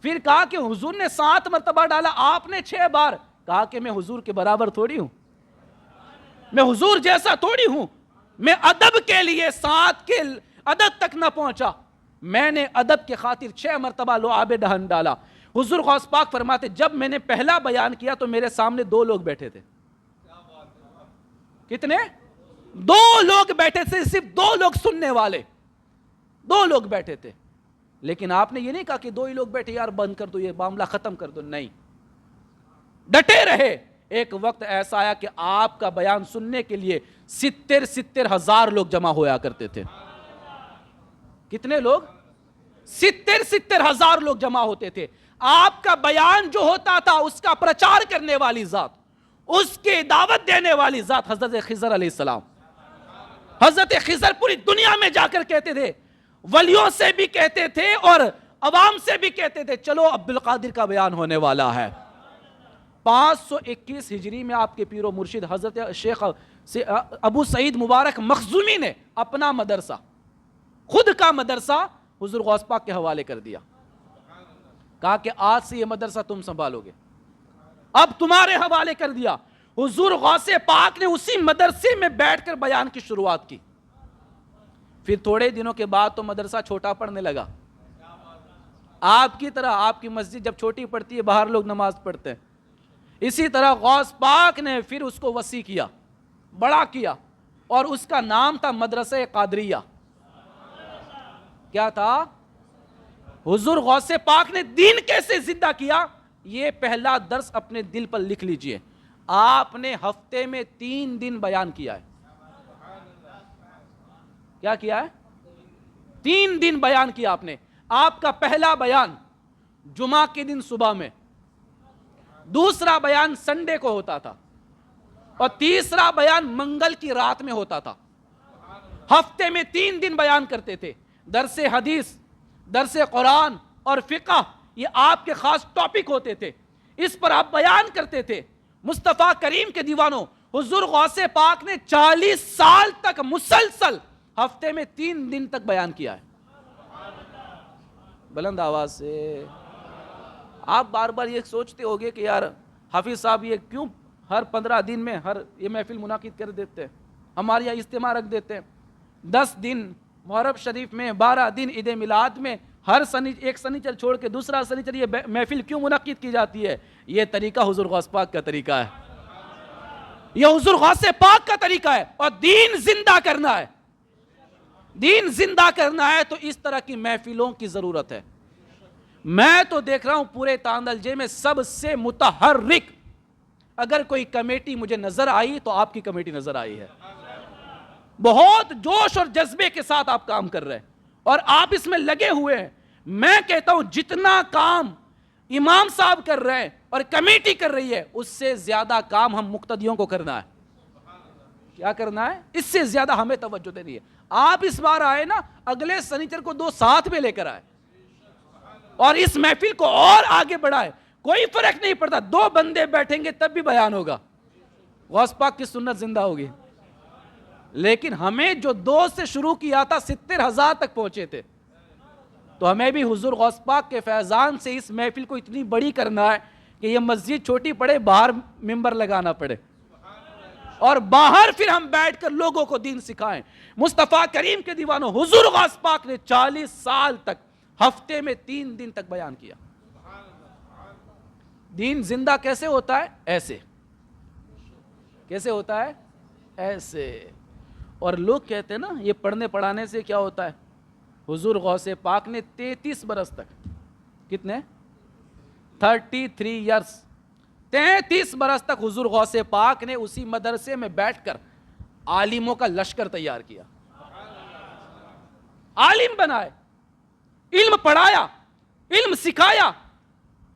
پھر کہا کہ حضور نے 7 مرتبہ ڈالا، آپ نے 6 بار. کہا کہ میں حضور کے برابر تھوڑی ہوں، میں حضور جیسا تھوڑی ہوں، میں ادب کے لیے 7 کے عدد تک نہ پہنچا، میں نے ادب کے خاطر 6 مرتبہ لعاب دہن ڈالا. حضور غوث پاک فرماتے جب میں نے پہلا بیان کیا تو میرے سامنے 2 لوگ بیٹھے تھے. کتنے؟ 2 لوگ بیٹھے تھے، صرف 2 لوگ سننے والے، 2 لوگ بیٹھے تھے. لیکن آپ نے یہ نہیں کہا کہ 2 ہی لوگ بیٹھے یار بند کر دو یہ معاملہ ختم کر دو، نہیں، ڈٹے رہے. ایک وقت ایسا آیا کہ آپ کا بیان سننے کے لیے 70 ہزار لوگ جمع ہویا کرتے تھے. کتنے لوگ؟ 70 ہزار لوگ جمع ہوتے تھے. آپ کا بیان جو ہوتا تھا اس کا پرچار کرنے والی ذات، اس کی دعوت دینے والی ذات حضرت خضر علیہ السلام. حضرت خضر پوری دنیا میں جا کر کہتے تھے، ولیوں سے بھی کہتے تھے اور عوام سے بھی کہتے تھے چلو عبد القادر کا بیان ہونے والا ہے. 521 ہجری میں آپ کے پیر و مرشد حضرت شیخ ابو سعید مبارک مخزومی نے اپنا مدرسہ، خود کا مدرسہ حضور غوث پاک کے حوالے کر دیا. کہا کہ آج سے یہ مدرسہ تم سنبھالو گے، اب تمہارے حوالے کر دیا. حضور غوث پاک نے اسی مدرسے میں بیٹھ کر بیان کی شروعات کی. پھر تھوڑے دنوں کے بعد تو مدرسہ چھوٹا پڑھنے لگا. آپ کی طرح آپ کی مسجد جب چھوٹی پڑتی ہے باہر لوگ نماز پڑھتے ہیں، اسی طرح غوث پاک نے پھر اس کو وسیع کیا، بڑا کیا، اور اس کا نام تھا مدرسہ قادریہ. کیا تھا؟ حضور غوث پاک نے دین کیسے زندہ کیا، یہ پہلا درس اپنے دل پر لکھ لیجئے. آپ نے ہفتے میں 3 دن بیان کیا ہے. کیا کیا ہے؟ 3 دن بیان کیا آپ نے. آپ کا پہلا بیان جمعہ کے دن صبح میں، دوسرا بیان سنڈے کو ہوتا تھا، اور تیسرا بیان منگل کی رات میں ہوتا تھا. ہفتے میں 3 دن بیان کرتے تھے. درس حدیث، درس قرآن اور فقہ یہ آپ کے خاص ٹاپک ہوتے تھے، اس پر آپ بیان کرتے تھے. مصطفیٰ کریم کے دیوانوں، حضور غوث پاک نے 40 سال تک مسلسل ہفتے میں 3 دن تک بیان کیا ہے. بلند آواز سے. آپ بار بار یہ سوچتے ہوگے کہ یار حافظ صاحب یہ کیوں ہر 15 دن میں یہ محفل منعقد کر دیتے ہیں، ہمارے یہاں اجتماع رکھ دیتے ہیں. 10 دن محرم شریف میں، 12 دن عید میلاد میں، ہر ایک سنیچر چھوڑ کے دوسرا سنیچر یہ محفل کیوں منعقد کی جاتی ہے؟ یہ طریقہ حضور غوث پاک کا طریقہ ہے، یہ حضور غوث پاک کا طریقہ ہے. اور دین زندہ کرنا ہے، دین زندہ کرنا ہے تو اس طرح کی محفلوں کی ضرورت ہے. میں تو دیکھ رہا ہوں پورے تاندلجے میں سب سے متحرک اگر کوئی کمیٹی مجھے نظر آئی تو آپ کی کمیٹی نظر آئی ہے. بہت جوش اور جذبے کے ساتھ آپ کام کر رہے ہیں اور آپ اس میں لگے ہوئے ہیں. میں کہتا ہوں جتنا کام امام صاحب کر رہے ہیں اور کمیٹی کر رہی ہے اس سے زیادہ کام ہم مقتدیوں کو کرنا ہے. کیا کرنا ہے؟ اس سے زیادہ ہمیں توجہ دینی ہے. آپ اس بار آئے نا، اگلے سنیچر کو 2 ساتھ میں لے کر آئے اور اس محفل کو اور آگے بڑھائے. کوئی فرق نہیں پڑتا, 2 بندے بیٹھیں گے تب بھی بیان ہوگا, غوث پاک کی سنت زندہ ہوگی. لیکن ہمیں جو 2 سے شروع کیا تھا 70,000 تک پہنچے تھے, تو ہمیں بھی حضور غوث پاک کے فیضان سے اس محفل کو اتنی بڑی کرنا ہے کہ یہ مسجد چھوٹی پڑے, باہر ممبر لگانا پڑے, اور باہر پھر ہم بیٹھ کر لوگوں کو دین سکھائیں. مصطفیٰ کریم کے دیوانوں, حضور غوث پاک نے 40 سال تک ہفتے میں 3 دن تک بیان کیا. دین زندہ کیسے ہوتا ہے؟ ایسے. کیسے ہوتا ہے؟ ایسے. اور لوگ کہتے ہیں نا یہ پڑھنے پڑھانے سے کیا ہوتا ہے. حضور غوث پاک نے 33 برس تک, کتنے؟ 33 ایئرس, 33 برس تک حضور غوث پاک نے اسی مدرسے میں بیٹھ کر عالموں کا لشکر تیار کیا, عالم بنائے, علم پڑھایا, علم سکھایا,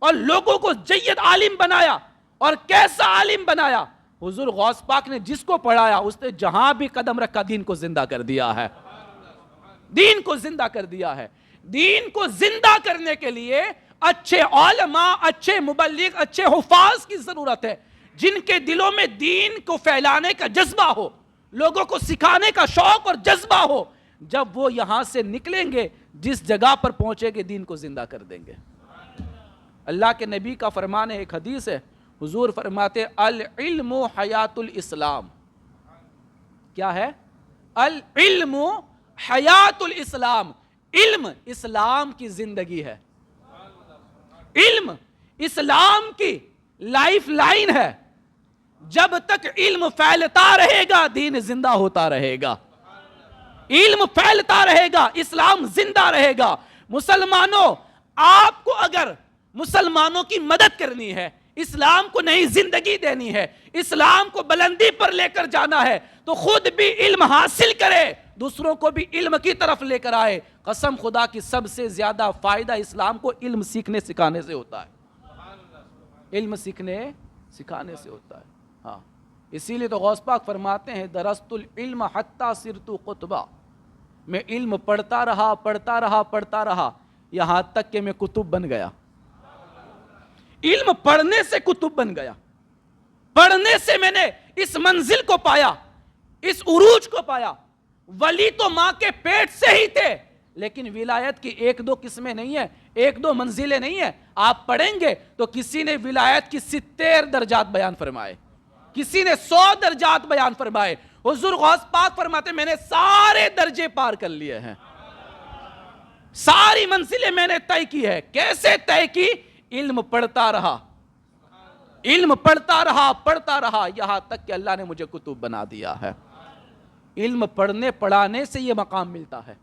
اور لوگوں کو جید عالم بنایا. اور کیسا عالم بنایا؟ حضور غوث پاک نے جس کو پڑھایا اس نے جہاں بھی قدم رکھا دین کو زندہ کر دیا ہے, دین کو زندہ کر دیا ہے. دین کو زندہ کرنے کے لیے اچھے علماء, اچھے مبلغ, اچھے حفاظ کی ضرورت ہے, جن کے دلوں میں دین کو پھیلانے کا جذبہ ہو, لوگوں کو سکھانے کا شوق اور جذبہ ہو. جب وہ یہاں سے نکلیں گے جس جگہ پر پہنچے گے دین کو زندہ کر دیں گے. اللہ کے نبی کا فرمان ہے, ایک حدیث ہے, حضور فرماتے العلم حیات الاسلام. کیا ہے؟ العلم حیات الاسلام. علم اسلام کی زندگی ہے, علم اسلام کی لائف لائن ہے. جب تک علم پھیلتا رہے گا دین زندہ ہوتا رہے گا, علم پھیلتا رہے گا اسلام زندہ رہے گا. مسلمانوں, آپ کو اگر مسلمانوں کی مدد کرنی ہے, اسلام کو نئی زندگی دینی ہے, اسلام کو بلندی پر لے کر جانا ہے, تو خود بھی علم حاصل کرے, دوسروں کو بھی علم کی طرف لے کر آئے. قسم خدا کی سب سے زیادہ فائدہ اسلام کو علم سیکھنے سکھانے سے ہوتا ہے, علم سیکھنے سکھانے سے ہوتا ہے. ہاں, اسی لیے تو غوث پاک فرماتے ہیں درست العلم حتی صرت قطبا. میں علم پڑھتا رہا پڑھتا رہا پڑھتا رہا یہاں تک کہ میں کتب بن گیا. علم پڑھنے سے کتب بن گیا, پڑھنے سے میں نے اس منزل کو پایا, اس عروج کو پایا. ولی تو ماں کے پیٹ سے ہی تھے, لیکن ولایت کی 1-2 قسمیں نہیں ہیں, 1-2 منزلیں نہیں ہیں. آپ پڑھیں گے تو کسی نے ولایت کی 70 درجات بیان فرمائے, کسی نے 100 درجات بیان فرمائے. حضور غوث پاک فرماتے میں نے سارے درجے پار کر لیے ہیں, ساری منزلیں میں نے طے کی ہے. کیسے طے کی؟ علم پڑھتا رہا, علم پڑھتا رہا پڑھتا رہا یہاں تک کہ اللہ نے مجھے کتب بنا دیا ہے. علم پڑھنے پڑھانے سے یہ مقام ملتا ہے,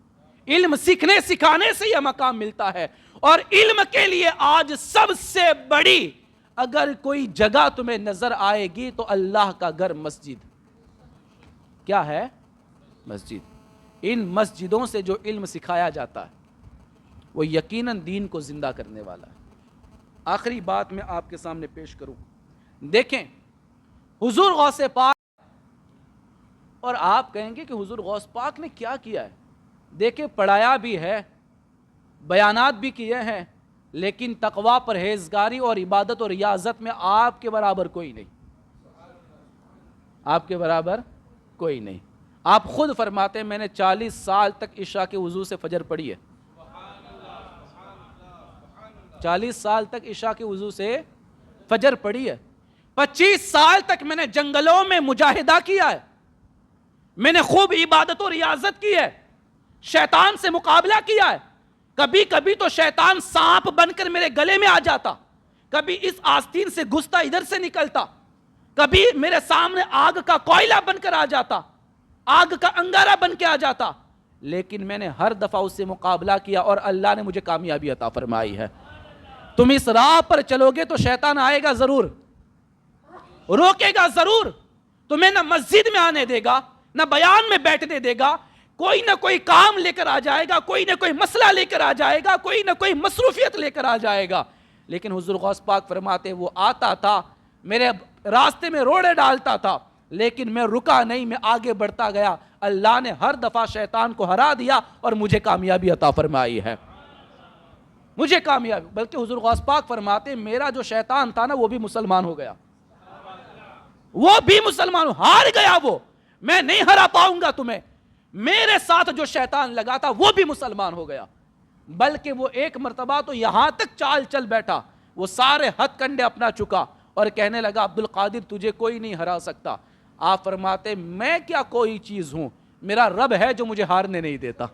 علم سیکھنے سکھانے سے یہ مقام ملتا ہے. اور علم کے لیے آج سب سے بڑی اگر کوئی جگہ تمہیں نظر آئے گی تو اللہ کا گھر مسجد. کیا ہے؟ مسجد. ان مسجدوں سے جو علم سکھایا جاتا ہے وہ یقیناً دین کو زندہ کرنے والا ہے. آخری بات میں آپ کے سامنے پیش کروں. دیکھیں حضور غوث پاک, اور آپ کہیں گے کہ حضور غوث پاک نے کیا کیا ہے. دیکھیں پڑھایا بھی ہے, بیانات بھی کیے ہیں, لیکن تقوی پرہیزگاری اور عبادت اور ریاضت میں آپ کے برابر کوئی نہیں, آپ کے برابر کوئی نہیں. آپ خود فرماتے ہیں میں نے 40 سال تک عشاء کے وضو سے فجر پڑھی ہے, 40 سال تک عشاء کے وضو سے فجر پڑھی ہے. 25 سال تک میں نے جنگلوں میں مجاہدہ کیا ہے, میں نے خوب عبادت و ریاضت کی ہے, شیطان سے مقابلہ کیا ہے. کبھی کبھی تو شیطان سانپ بن کر میرے گلے میں آ جاتا, کبھی اس آستین سے گھستا ادھر سے نکلتا, کبھی میرے سامنے آگ کا کوئلہ بن کر آ جاتا, آگ کا انگارہ بن کے آ جاتا, لیکن میں نے ہر دفعہ اس سے مقابلہ کیا اور اللہ نے مجھے کامیابی عطا فرمائی ہے. تم اس راہ پر چلو گے تو شیطان آئے گا ضرور, روکے گا ضرور, تمہیں نہ مسجد میں آنے دے گا نہ بیان میں بیٹھنے دے گا, کوئی نہ کوئی کام لے کر آ جائے گا, کوئی نہ کوئی مسئلہ لے کر آ جائے گا, کوئی نہ کوئی مصروفیت لے کر آ جائے گا. لیکن حضور غوث پاک فرماتے وہ آتا تھا میرے راستے میں روڑے ڈالتا تھا, لیکن میں رکا نہیں, میں آگے بڑھتا گیا. اللہ نے ہر دفعہ شیطان کو ہرا دیا اور مجھے کامیابی عطا فرمائی ہے. مجھے کامیابی. بلکہ حضور غوث پاک فرماتے ہیں میرا جو شیطان تھا نا وہ بھی مسلمان ہو گیا, وہ بھی مسلمان ہار گیا, وہ میں نہیں ہرا پاؤں گا تمہیں. میرے ساتھ جو شیطان لگا تھا وہ بھی مسلمان ہو گیا. بلکہ وہ ایک مرتبہ تو یہاں تک چال چل بیٹھا, وہ سارے ہتھ کنڈے اپنا چکا اور کہنے لگا عبد القادر تجھے کوئی نہیں ہرا سکتا. آپ فرماتے میں کیا کوئی چیز ہوں, میرا رب ہے جو مجھے ہارنے نہیں دیتا,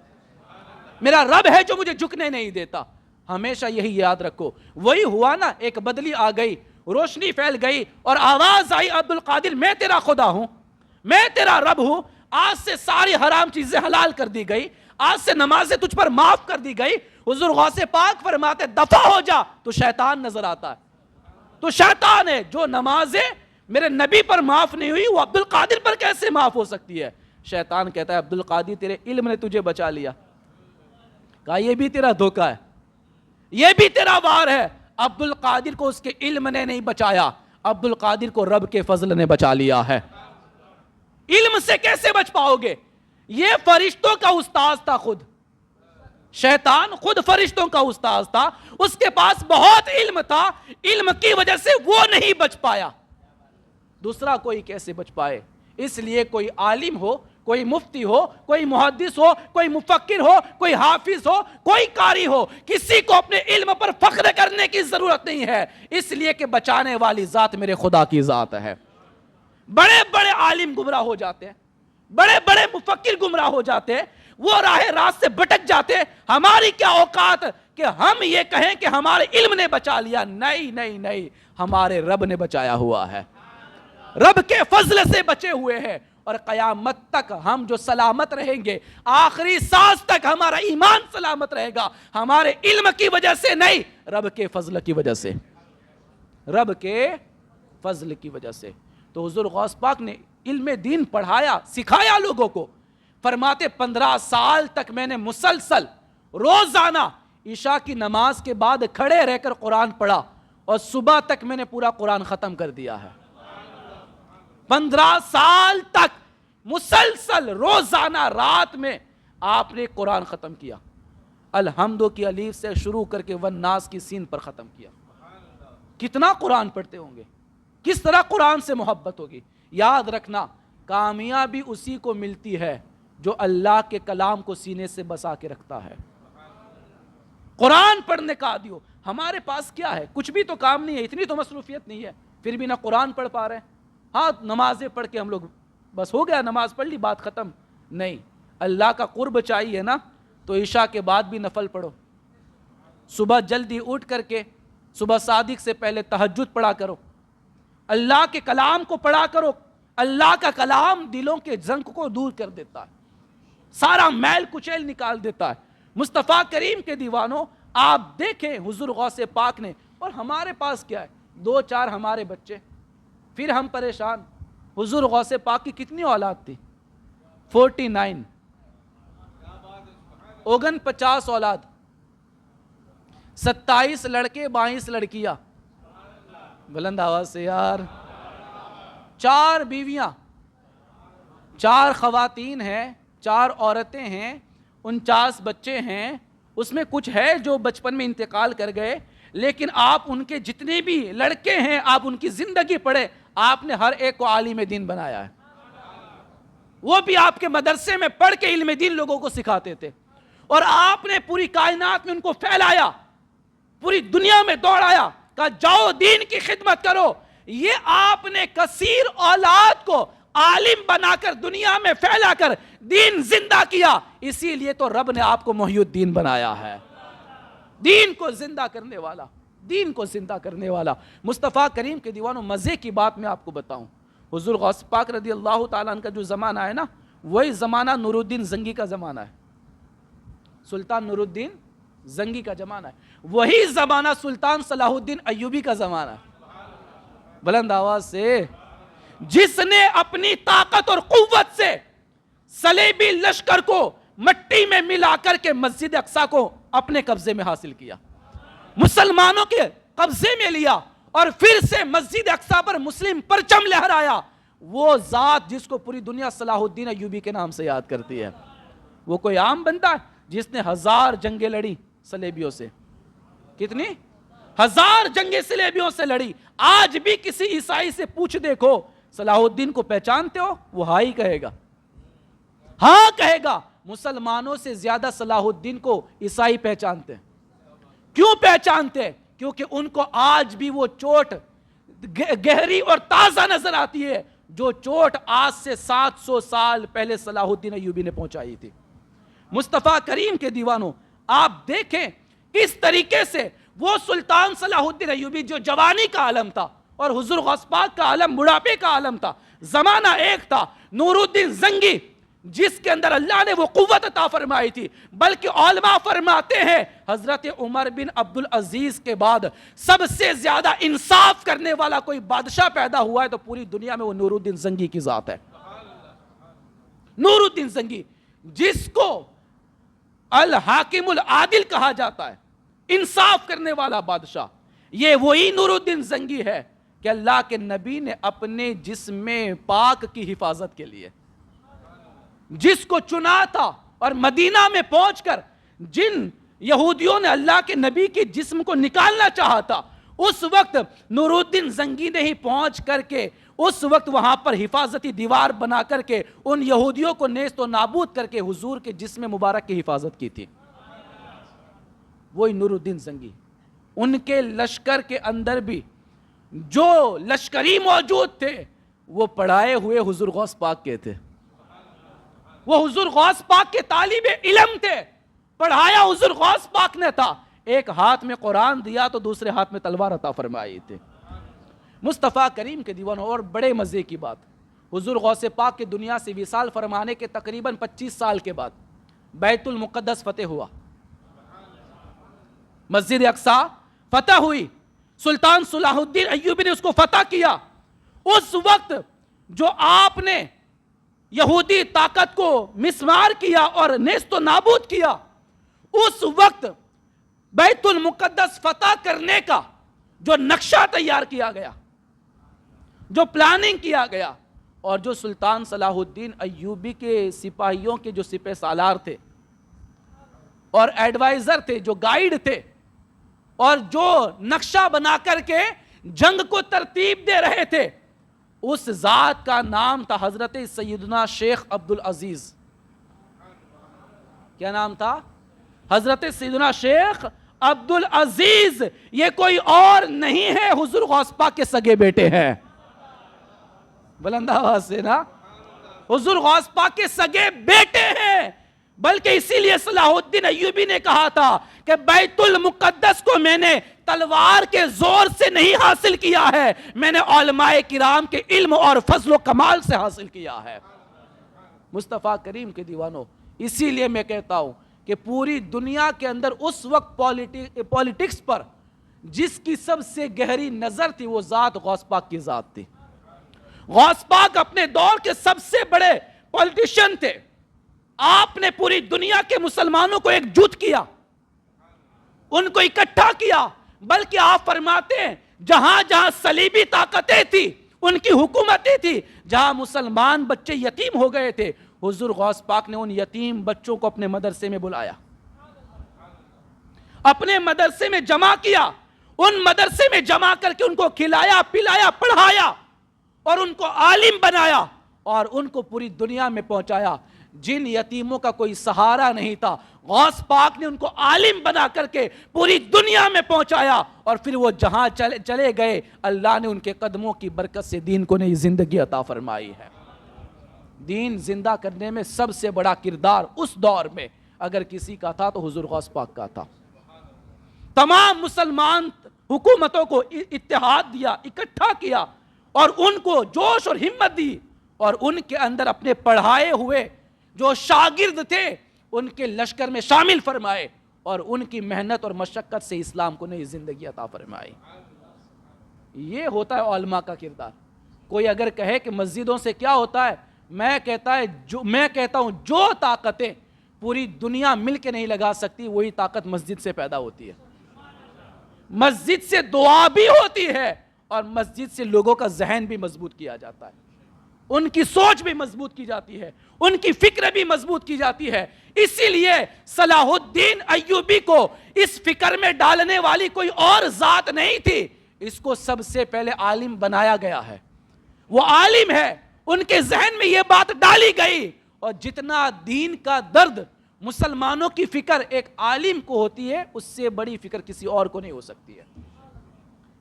میرا رب ہے جو مجھے جھکنے نہیں دیتا. ہمیشہ یہی یاد رکھو. وہی ہوا نا, ایک بدلی آ گئی, روشنی پھیل گئی اور آواز آئی عبد القادر میں تیرا خدا ہوں, میں تیرا رب ہوں. آج سے ساری حرام چیزیں حلال کر دی گئی, آج سے نمازیں تجھ پر معاف کر دی گئی. حضور غوث پاک فرماتے دفع ہو جا, تو شیطان نظر آتا ہے, تو شیطان ہے. جو نمازیں میرے نبی پر معاف نہیں ہوئی وہ عبد القادر پر کیسے معاف ہو سکتی ہے؟ شیطان کہتا ہے عبد القادر تیرے علم نے تجھے بچا لیا. کہا یہ بھی تیرا دھوکہ ہے, یہ بھی تیرا وار ہے. عبد القادر کو اس کے علم نے نہیں بچایا, عبد القادر کو رب کے فضل نے بچا لیا ہے. علم سے کیسے بچ پاؤ گے؟ یہ فرشتوں کا استاذ تھا خود, شیطان خود فرشتوں کا استاذ تھا, اس کے پاس بہت علم تھا, علم کی وجہ سے وہ نہیں بچ پایا. دوسرا کوئی کیسے بچ پائے؟ اس لیے کوئی عالم ہو, کوئی مفتی ہو, کوئی محدث ہو, کوئی مفکر ہو, کوئی حافظ ہو, کوئی قاری ہو, کسی کو اپنے علم پر فخر کرنے کی ضرورت نہیں ہے, اس لیے کہ بچانے والی ذات میرے خدا کی ذات ہے. بڑے بڑے عالم گمراہ ہو جاتے ہیں, بڑے بڑے مفکر گمراہ ہو جاتے ہیں, وہ راہ راست سے بھٹک جاتے ہیں. ہماری کیا اوقات کہ ہم یہ کہیں کہ ہمارے علم نے بچا لیا؟ نہیں نہیں نہیں, ہمارے رب نے بچایا ہوا ہے, رب کے فضل سے بچے ہوئے ہیں. اور قیامت تک ہم جو سلامت رہیں گے, آخری سانس تک ہمارا ایمان سلامت رہے گا, ہمارے علم کی وجہ سے نہیں, رب کے فضل کی وجہ سے, رب کے فضل کی وجہ سے. تو حضور غوث پاک نے علم دین پڑھایا, سکھایا لوگوں کو. فرماتے 15 سال تک میں نے مسلسل روزانہ عشاء کی نماز کے بعد کھڑے رہ کر قرآن پڑھا, اور صبح تک میں نے پورا قرآن ختم کر دیا ہے. 15 سال تک مسلسل روزانہ رات میں آپ نے قرآن ختم کیا. الحمد کی الف سے شروع کر کے والناس کی سین پر ختم کیا. کتنا قرآن پڑھتے ہوں گے, کس طرح قرآن سے محبت ہوگی. یاد رکھنا, کامیابی اسی کو ملتی ہے جو اللہ کے کلام کو سینے سے بسا کے رکھتا ہے. قرآن پڑھنے کا عادی ہو. ہمارے پاس کیا ہے؟ کچھ بھی تو کام نہیں ہے, اتنی تو مصروفیت نہیں ہے, پھر بھی نہ قرآن پڑھ پا رہے ہیں. ہاں نمازیں پڑھ کے ہم لوگ بس ہو گیا, نماز پڑھ لی بات ختم. نہیں, اللہ کا قرب چاہیے نا, تو عشاء کے بعد بھی نفل پڑھو, صبح جلدی اٹھ کر کے صبح صادق سے پہلے تہجد پڑھا کرو, اللہ کے کلام کو پڑھا کرو. اللہ کا کلام دلوں کے زنگ کو دور کر دیتا ہے, سارا میل کچیل نکال دیتا ہے. مصطفیٰ کریم کے دیوانوں, آپ دیکھیں حضور غوث پاک نے, اور ہمارے پاس کیا ہے, 2-4 ہمارے بچے, پھر ہم پریشان. حضور غوث پاک کی کتنی اولاد تھی؟ 49, 49 اولاد, 27 لڑکے 22 لڑکیاں. بلند آواز سے یار. 4 بیویاں, 4 خواتین ہیں, 4 عورتیں ہیں, 49 بچے ہیں. اس میں کچھ ہے جو بچپن میں انتقال کر گئے, لیکن آپ ان کے جتنے بھی لڑکے ہیں آپ ان کی زندگی پڑھے, آپ نے ہر ایک کو عالم دین بنایا ہے. وہ بھی آپ کے مدرسے میں پڑھ کے علم دین لوگوں کو سکھاتے تھے, اور آپ نے پوری کائنات میں ان کو پھیلایا, پوری دنیا میں دوڑایا, کہا جاؤ دین کی خدمت کرو. یہ آپ نے کثیر اولاد کو عالم بنا کر دنیا میں پھیلا کر دین زندہ کیا. اسی لیے تو رب نے آپ کو محی الدین بنایا ہے, دین کو زندہ کرنے والا, دین کو زندہ کرنے والا. مصطفیٰ کریم کے دیوانوں, مزے کی بات میں آپ کو بتاؤں, حضور غوث پاک رضی اللہ تعالیٰ عنہ کا جو زمانہ ہے نا, وہی زمانہ نور الدین زنگی کا زمانہ ہے, سلطان نور الدین زنگی کا زمانہ ہے. وہی زمانہ سلطان صلاح الدین ایوبی کا زمانہ ہے. بلند آواز سے, جس نے اپنی طاقت اور قوت سے صلیبی لشکر کو مٹی میں ملا کر کے مسجد اقصی کو اپنے قبضے میں حاصل کیا, مسلمانوں کے قبضے میں لیا, اور پھر سے مسجد اقصی پر مسلم پرچم لہرایا. وہ ذات جس کو پوری دنیا صلاح الدین ایوبی کے نام سے یاد کرتی ہے, وہ کوئی عام بندہ ہے جس نے 1000 جنگیں لڑی صلیبیوں سے, کتنی 1000 جنگیں صلیبیوں سے لڑی. آج بھی کسی عیسائی سے پوچھ دیکھو صلاح الدین کو پہچانتے ہو, وہ ہاں ہی کہے گا, ہاں کہے گا. مسلمانوں سے زیادہ صلاح الدین کو عیسائی پہچانتے ہیں. کیوں پہچانتے ہیں؟ کیونکہ ان کو آج بھی وہ چوٹ گہری اور تازہ نظر آتی ہے جو چوٹ آج سے 700 سال پہلے صلاح الدین ایوبی نے پہنچائی تھی. مصطفیٰ کریم کے دیوانوں, آپ دیکھیں کس طریقے سے وہ سلطان صلاح الدین ایوبی جو جوانی کا عالم تھا اور حضور غوث پاک کا عالم بڑھاپے کا عالم تھا, زمانہ ایک تھا. نور الدین زنگی جس کے اندر اللہ نے وہ قوت عطا فرمائی تھی, بلکہ علماء فرماتے ہیں حضرت عمر بن عبدالعزیز کے بعد سب سے زیادہ انصاف کرنے والا کوئی بادشاہ پیدا ہوا ہے تو پوری دنیا میں وہ نور الدین زنگی کی ذات ہے. نور الدین زنگی جس کو الحاکم العادل کہا جاتا ہے, انصاف کرنے والا بادشاہ, یہ وہی نور الدین زنگی ہے کہ اللہ کے نبی نے اپنے جسم پاک کی حفاظت کے لیے جس کو چنا تھا, اور مدینہ میں پہنچ کر جن یہودیوں نے اللہ کے نبی کے جسم کو نکالنا چاہا تھا, اس وقت نور الدین زنگی نے ہی پہنچ کر کے اس وقت وہاں پر حفاظتی دیوار بنا کر کے ان یہودیوں کو نیست و نابود کر کے حضور کے جسم مبارک کی حفاظت کی تھی. وہی نور الدین زنگی. ان کے لشکر کے اندر بھی جو لشکری موجود تھے وہ پڑھائے ہوئے حضور غوث پاک کے تھے. وہ حضور غوث پاک کے طالب علم تھے, پڑھایا حضور غوث پاک نے تھا. ایک ہاتھ میں قرآن دیا تو دوسرے ہاتھ میں تلوار عطا فرمائی تھے. مصطفیٰ کریم کے دیوانوں, اور بڑے مزے کی بات, حضور غوث پاک کے دنیا سے وصال فرمانے کے تقریباً 25 سال کے بعد بیت المقدس فتح ہوا, مسجد اقصی فتح ہوئی. سلطان صلاح الدین ایوبی نے اس کو فتح کیا. اس وقت جو آپ نے یہودی طاقت کو مسمار کیا اور نیست و نابود کیا, اس وقت بیت المقدس فتح کرنے کا جو نقشہ تیار کیا گیا, جو پلاننگ کیا گیا, اور جو سلطان صلاح الدین ایوبی کے سپاہیوں کے جو سپہ سالار تھے اور ایڈوائزر تھے, جو گائیڈ تھے, اور جو نقشہ بنا کر کے جنگ کو ترتیب دے رہے تھے, اس ذات کا نام تھا حضرت سیدنا شیخ عبدالعزیز. کیا نام تھا؟ حضرت سیدنا شیخ عبدالعزیز. یہ کوئی اور نہیں ہے, حضور غوث پاک کے سگے بیٹے ہیں. بلند آواز سے نا, حضور غوث پاک کے سگے بیٹے ہیں. بلکہ اسی لیے صلاح الدین ایوبی نے کہا تھا کہ بیت المقدس کو میں نے تلوار کے زور سے نہیں حاصل کیا ہے, میں نے علماء کرام کے علم اور فضل و کمال سے حاصل کیا ہے. مصطفیٰ کریم کے دیوانوں, اسی لیے میں کہتا ہوں کہ پوری دنیا کے اندر اس وقت پولیٹکس پر جس کی سب سے گہری نظر تھی وہ ذات غوث پاک کی ذات تھی. غوث پاک اپنے دور کے سب سے بڑے پولیٹیشین تھے. آپ نے پوری دنیا کے مسلمانوں کو ایک جٹ کیا, ان کو اکٹھا کیا. بلکہ آپ فرماتے ہیں جہاں جہاں صلیبی طاقتیں تھی, ان کی حکومتیں تھی, جہاں مسلمان بچے یتیم ہو گئے تھے, حضور غوث پاک نے ان یتیم بچوں کو اپنے مدرسے میں بلایا, اپنے مدرسے میں جمع کیا. ان مدرسے میں جمع کر کے ان کو کھلایا پلایا پڑھایا اور ان کو عالم بنایا اور ان کو پوری دنیا میں پہنچایا. جن یتیموں کا کوئی سہارا نہیں تھا, غوث پاک نے ان کو عالم بنا کر کے پوری دنیا میں پہنچایا, اور پھر وہ جہاں چلے گئے اللہ نے ان کے قدموں کی برکت سے دین کو نئی زندگی عطا فرمائی ہے. دین زندہ کرنے میں سب سے بڑا کردار اس دور میں اگر کسی کا تھا تو حضور غوث پاک کا تھا. تمام مسلمان حکومتوں کو اتحاد دیا, اکٹھا کیا, اور ان کو جوش اور ہمت دی, اور ان کے اندر اپنے پڑھائے ہوئے جو شاگرد تھے ان کے لشکر میں شامل فرمائے, اور ان کی محنت اور مشقت سے اسلام کو نئی زندگی عطا فرمائی. یہ ہوتا ہے علماء کا کردار. کوئی اگر کہے کہ مسجدوں سے کیا ہوتا ہے, میں کہتا ہوں جو طاقتیں پوری دنیا مل کے نہیں لگا سکتی وہی طاقت مسجد سے پیدا ہوتی ہے. مسجد سے دعا بھی ہوتی ہے اور مسجد سے لوگوں کا ذہن بھی مضبوط کیا جاتا ہے. ان کی سوچ بھی مضبوط کی جاتی ہے، ان کی فکر بھی مضبوط کی جاتی ہے۔ اسی لیے صلاح الدین ایوبی کو اس فکر میں ڈالنے والی کوئی اور ذات نہیں تھی، اس کو سب سے پہلے عالم بنایا گیا ہے۔ وہ عالم ہے، ان کے ذہن میں یہ بات ڈالی گئی، اور جتنا دین کا درد مسلمانوں کی فکر ایک عالم کو ہوتی ہے، اس سے بڑی فکر کسی اور کو نہیں ہو سکتی ہے۔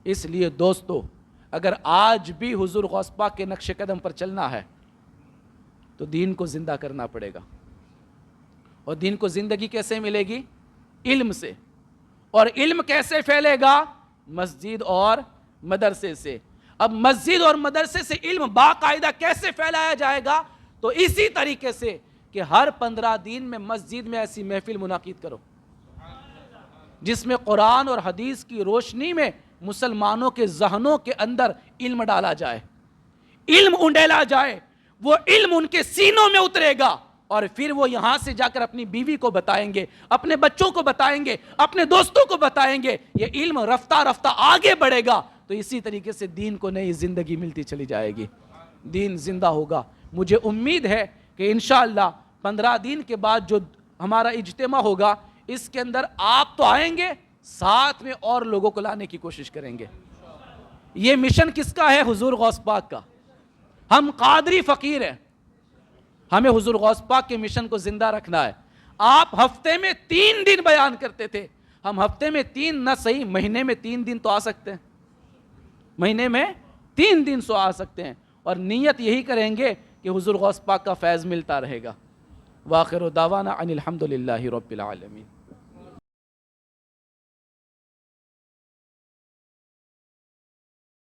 اس لیے دوستو، اگر آج بھی حضور غوث پاک کے نقش قدم پر چلنا ہے تو دین کو زندہ کرنا پڑے گا۔ اور دین کو زندگی کیسے ملے گی؟ علم سے۔ اور علم کیسے پھیلے گا؟ مسجد اور مدرسے سے۔ اب مسجد اور مدرسے سے علم باقاعدہ کیسے پھیلایا جائے گا؟ تو اسی طریقے سے کہ ہر 15 دن میں مسجد میں ایسی محفل منعقد کرو جس میں قرآن اور حدیث کی روشنی میں مسلمانوں کے ذہنوں کے اندر علم ڈالا جائے، علم انڈیلا جائے، وہ علم ان کے سینوں میں اترے گا، اور پھر وہ یہاں سے جا کر اپنی بیوی کو بتائیں گے، اپنے بچوں کو بتائیں گے، اپنے دوستوں کو بتائیں گے۔ یہ علم رفتہ رفتہ آگے بڑھے گا، تو اسی طریقے سے دین کو نئی زندگی ملتی چلی جائے گی، دین زندہ ہوگا۔ مجھے امید ہے کہ انشاءاللہ 15 دن کے بعد جو ہمارا اجتماع ہوگا، اس کے اندر آپ تو آئیں گے، ساتھ میں اور لوگوں کو لانے کی کوشش کریں گے۔ یہ مشن کس کا ہے؟ حضور غوث پاک کا۔ ہم قادری فقیر ہیں، ہمیں حضور غوث پاک کے مشن کو زندہ رکھنا ہے۔ آپ ہفتے میں 3 دن بیان کرتے تھے، ہم ہفتے میں 3 نہ صحیح، مہینے میں 3 دن تو آ سکتے ہیں، مہینے میں 3 دن سو آ سکتے ہیں، اور نیت یہی کریں گے کہ حضور غوث پاک کا فیض ملتا رہے گا۔ وآخر دعوانا ان الحمدللہ رب العالمین۔